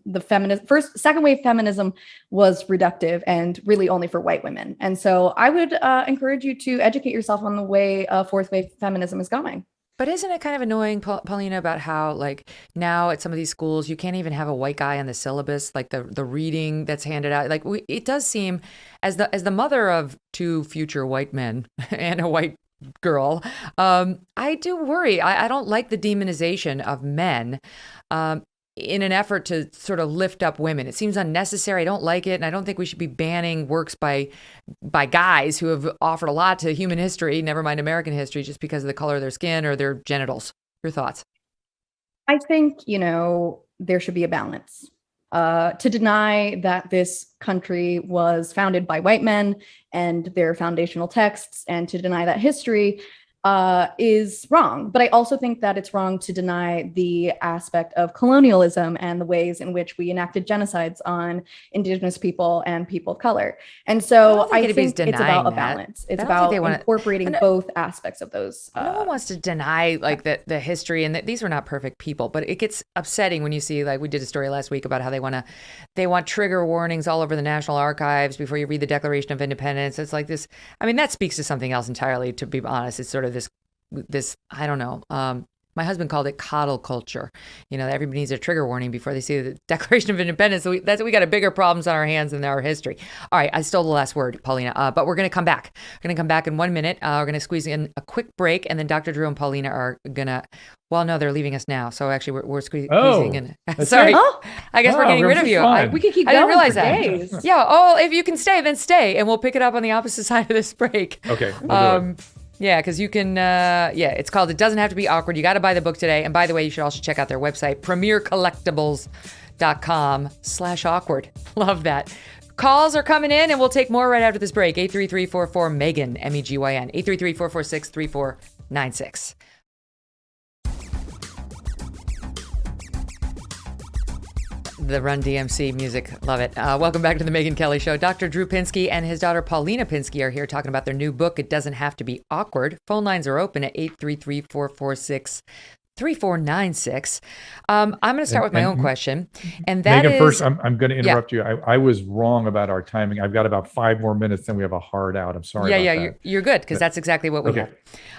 Speaker 4: The feminist second wave feminism was reductive and really only for white women. And so I would encourage you to educate yourself on the way fourth wave feminism is going.
Speaker 1: But isn't it kind of annoying, Paulina, about how like now at some of these schools, you can't even have a white guy on the syllabus, like the reading that's handed out. Like it does seem as the mother of two future white men and a white girl, I do worry. I don't like the demonization of men in an effort to sort of lift up women. It seems unnecessary. I don't like it. And I don't think we should be banning works by guys who have offered a lot to human history, never mind American history, just because of the color of their skin or their genitals. Your thoughts?
Speaker 4: I think, there should be a balance. To deny that this country was founded by white men and their foundational texts, and to deny that history is wrong. But I also think that it's wrong to deny the aspect of colonialism and the ways in which we enacted genocides on Indigenous people and people of color. And so I think it's about a balance. It's about incorporating both aspects of those.
Speaker 1: No one wants to deny like the history and that these were not perfect people, but it gets upsetting when you see, like we did a story last week about how they want trigger warnings all over the National Archives before you read the Declaration of Independence. It's like this. I mean, that speaks to something else entirely, to be honest. It's sort of this, I don't know. My husband called it coddle culture. Everybody needs a trigger warning before they see the Declaration of Independence. So we got a bigger problems on our hands than our history. All right, I stole the last word, Paulina, but we're going to come back. We're going to come back in 1 minute. We're going to squeeze in a quick break, and then Dr. Drew and Paulina are going to, well, no, they're leaving us now. So actually, we're squeezing in. Sorry. I guess we're getting rid of you.
Speaker 4: We could keep going.
Speaker 1: I didn't realize
Speaker 4: for
Speaker 1: that.
Speaker 4: days.
Speaker 1: Yeah. Oh, if you can stay, then stay, and we'll pick it up on the opposite side of this break.
Speaker 2: Okay. We'll do it.
Speaker 1: Yeah, because you can, it's called It Doesn't Have to Be Awkward. You got to buy the book today. And by the way, you should also check out their website, premiercollectibles.com/awkward. Love that. Calls are coming in, and we'll take more right after this break. 833-44-MEGYN, MEGYN, 833-446-3496. The Run DMC music. Love it. Welcome back to the Megyn Kelly Show. Dr. Drew Pinsky and his daughter Paulina Pinsky are here talking about their new book, It Doesn't Have to Be Awkward. Phone lines are open at 833-446-3496. I'm going to start with my own question. And that
Speaker 2: Megyn,
Speaker 1: is...
Speaker 2: first, I'm going to interrupt you. I was wrong about our timing. I've got about 5 more minutes, then we have a hard out. I'm sorry about that.
Speaker 1: You're good, because that's exactly what we have.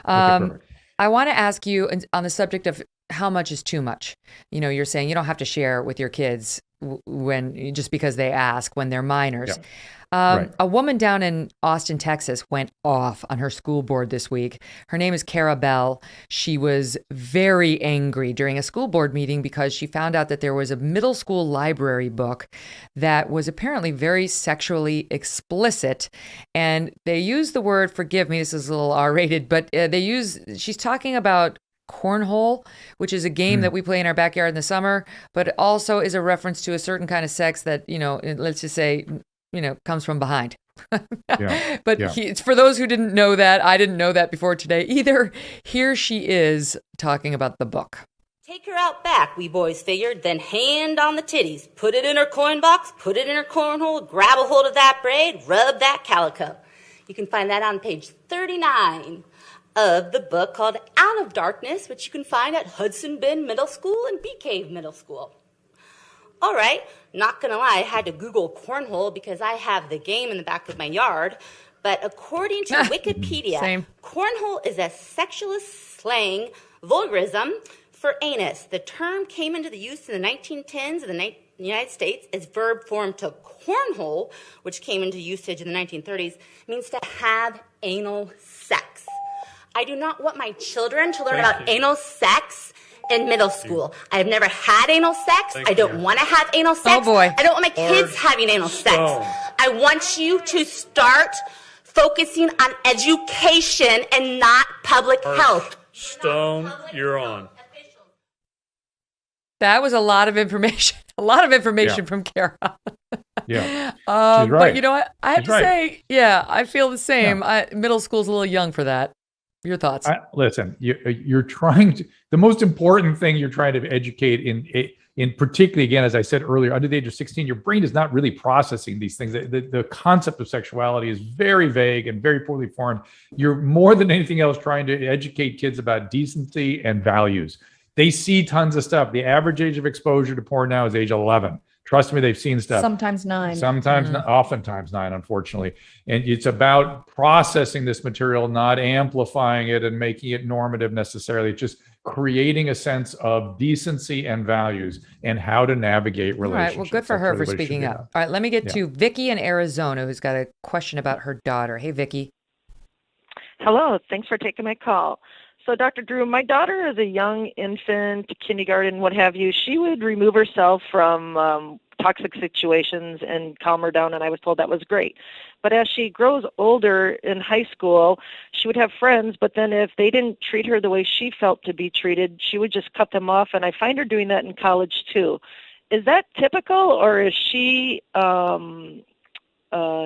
Speaker 2: Perfect.
Speaker 1: I want to ask you on the subject of how much is too much. You're saying you don't have to share with your kids when just because they ask when they're minors. Yeah. Right. A woman down in Austin, Texas went off on her school board this week. Her name is Cara Bell. She was very angry during a school board meeting because she found out that there was a middle school library book that was apparently very sexually explicit. And they use the word, forgive me, this is a little R-rated, but she's talking about cornhole, which is a game that we play in our backyard in the summer, but also is a reference to a certain kind of sex that, let's just say, comes from behind. It's for those who didn't know that. I didn't know that before today either. Here she is talking about the book.
Speaker 8: Take her out back, we boys figured, then hand on the titties. Put it in her coin box, put it in her cornhole, grab a hold of that braid, rub that calico. You can find that on page 39 of the book called Out of Darkness, which you can find at Hudson Bend Middle School and Bee Cave Middle School. All right, not gonna lie, I had to Google cornhole because I have the game in the back of my yard. But according to Wikipedia, cornhole is a sexualist slang vulgarism for anus. The term came into the use in the 1910s in the United States as verb form to cornhole, which came into usage in the 1930s, means to have anal sex. I do not want my children to learn about anal sex in middle school. I have never had anal sex. I don't want to have anal sex.
Speaker 1: Oh boy.
Speaker 8: I don't want my kids having anal sex. I want you to start focusing on education and not public health.
Speaker 9: Stone, you're on.
Speaker 1: That was a lot of information. A lot of information from Kara.
Speaker 2: Yeah. She's right.
Speaker 1: But you know what? I have
Speaker 2: She's
Speaker 1: to
Speaker 2: right.
Speaker 1: say, yeah, I feel the same. Middle school's a little young for that. Your thoughts?
Speaker 2: Listen, you're trying to, the most important thing you're trying to educate in particularly, again, as I said earlier, under the age of 16, your brain is not really processing these things. The concept of sexuality is very vague and very poorly formed. You're more than anything else trying to educate kids about decency and values. They see tons of stuff. The average age of exposure to porn now is age 11. Trust me, they've seen stuff.
Speaker 4: Sometimes 9.
Speaker 2: Sometimes, oftentimes 9, unfortunately. And it's about processing this material, not amplifying it and making it normative necessarily. It's just creating a sense of decency and values and how to navigate relationships.
Speaker 1: All right, well, good for her for speaking up. All right, let me get to Vicky in Arizona, who's got a question about her daughter. Hey, Vicky.
Speaker 10: Hello, thanks for taking my call. So, Dr. Drew, my daughter is a young infant, kindergarten, what have you. She would remove herself from toxic situations and calm her down, and I was told that was great. But as she grows older in high school, she would have friends, but then if they didn't treat her the way she felt to be treated, she would just cut them off, and I find her doing that in college too. Is that typical, or is she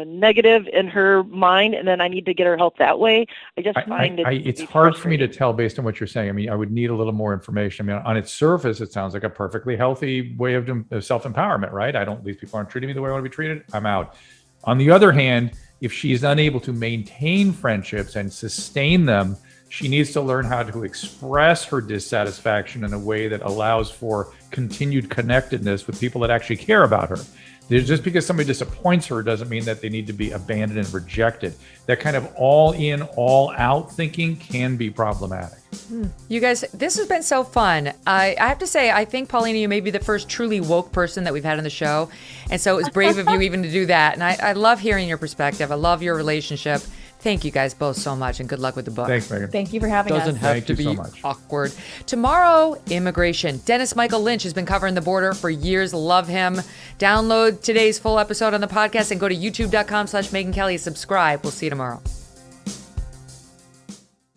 Speaker 10: negative in her mind, and then I need to get her help that way? I just find
Speaker 2: it's hard for me to tell based on what you're saying. I mean, I would need a little more information. I mean, on its surface, it sounds like a perfectly healthy way of self-empowerment, right? These people aren't treating me the way I want to be treated. I'm out. On the other hand, if she's unable to maintain friendships and sustain them, she needs to learn how to express her dissatisfaction in a way that allows for continued connectedness with people that actually care about her. Just because somebody disappoints her doesn't mean that they need to be abandoned and rejected. That kind of all in, all out thinking can be problematic.
Speaker 1: You guys, this has been so fun. I have to say, I think, Paulina, you may be the first truly woke person that we've had on the show. And so it was brave of you even to do that. And I love hearing your perspective. I love your relationship. Thank you guys both so much, and good luck with the book.
Speaker 2: Thanks, Megyn.
Speaker 4: Thank you for having us.
Speaker 1: Doesn't have to be awkward. Tomorrow, immigration. Dennis Michael Lynch has been covering the border for years. Love him. Download today's full episode on the podcast and go to youtube.com/Megyn Kelly. Subscribe. We'll see you tomorrow.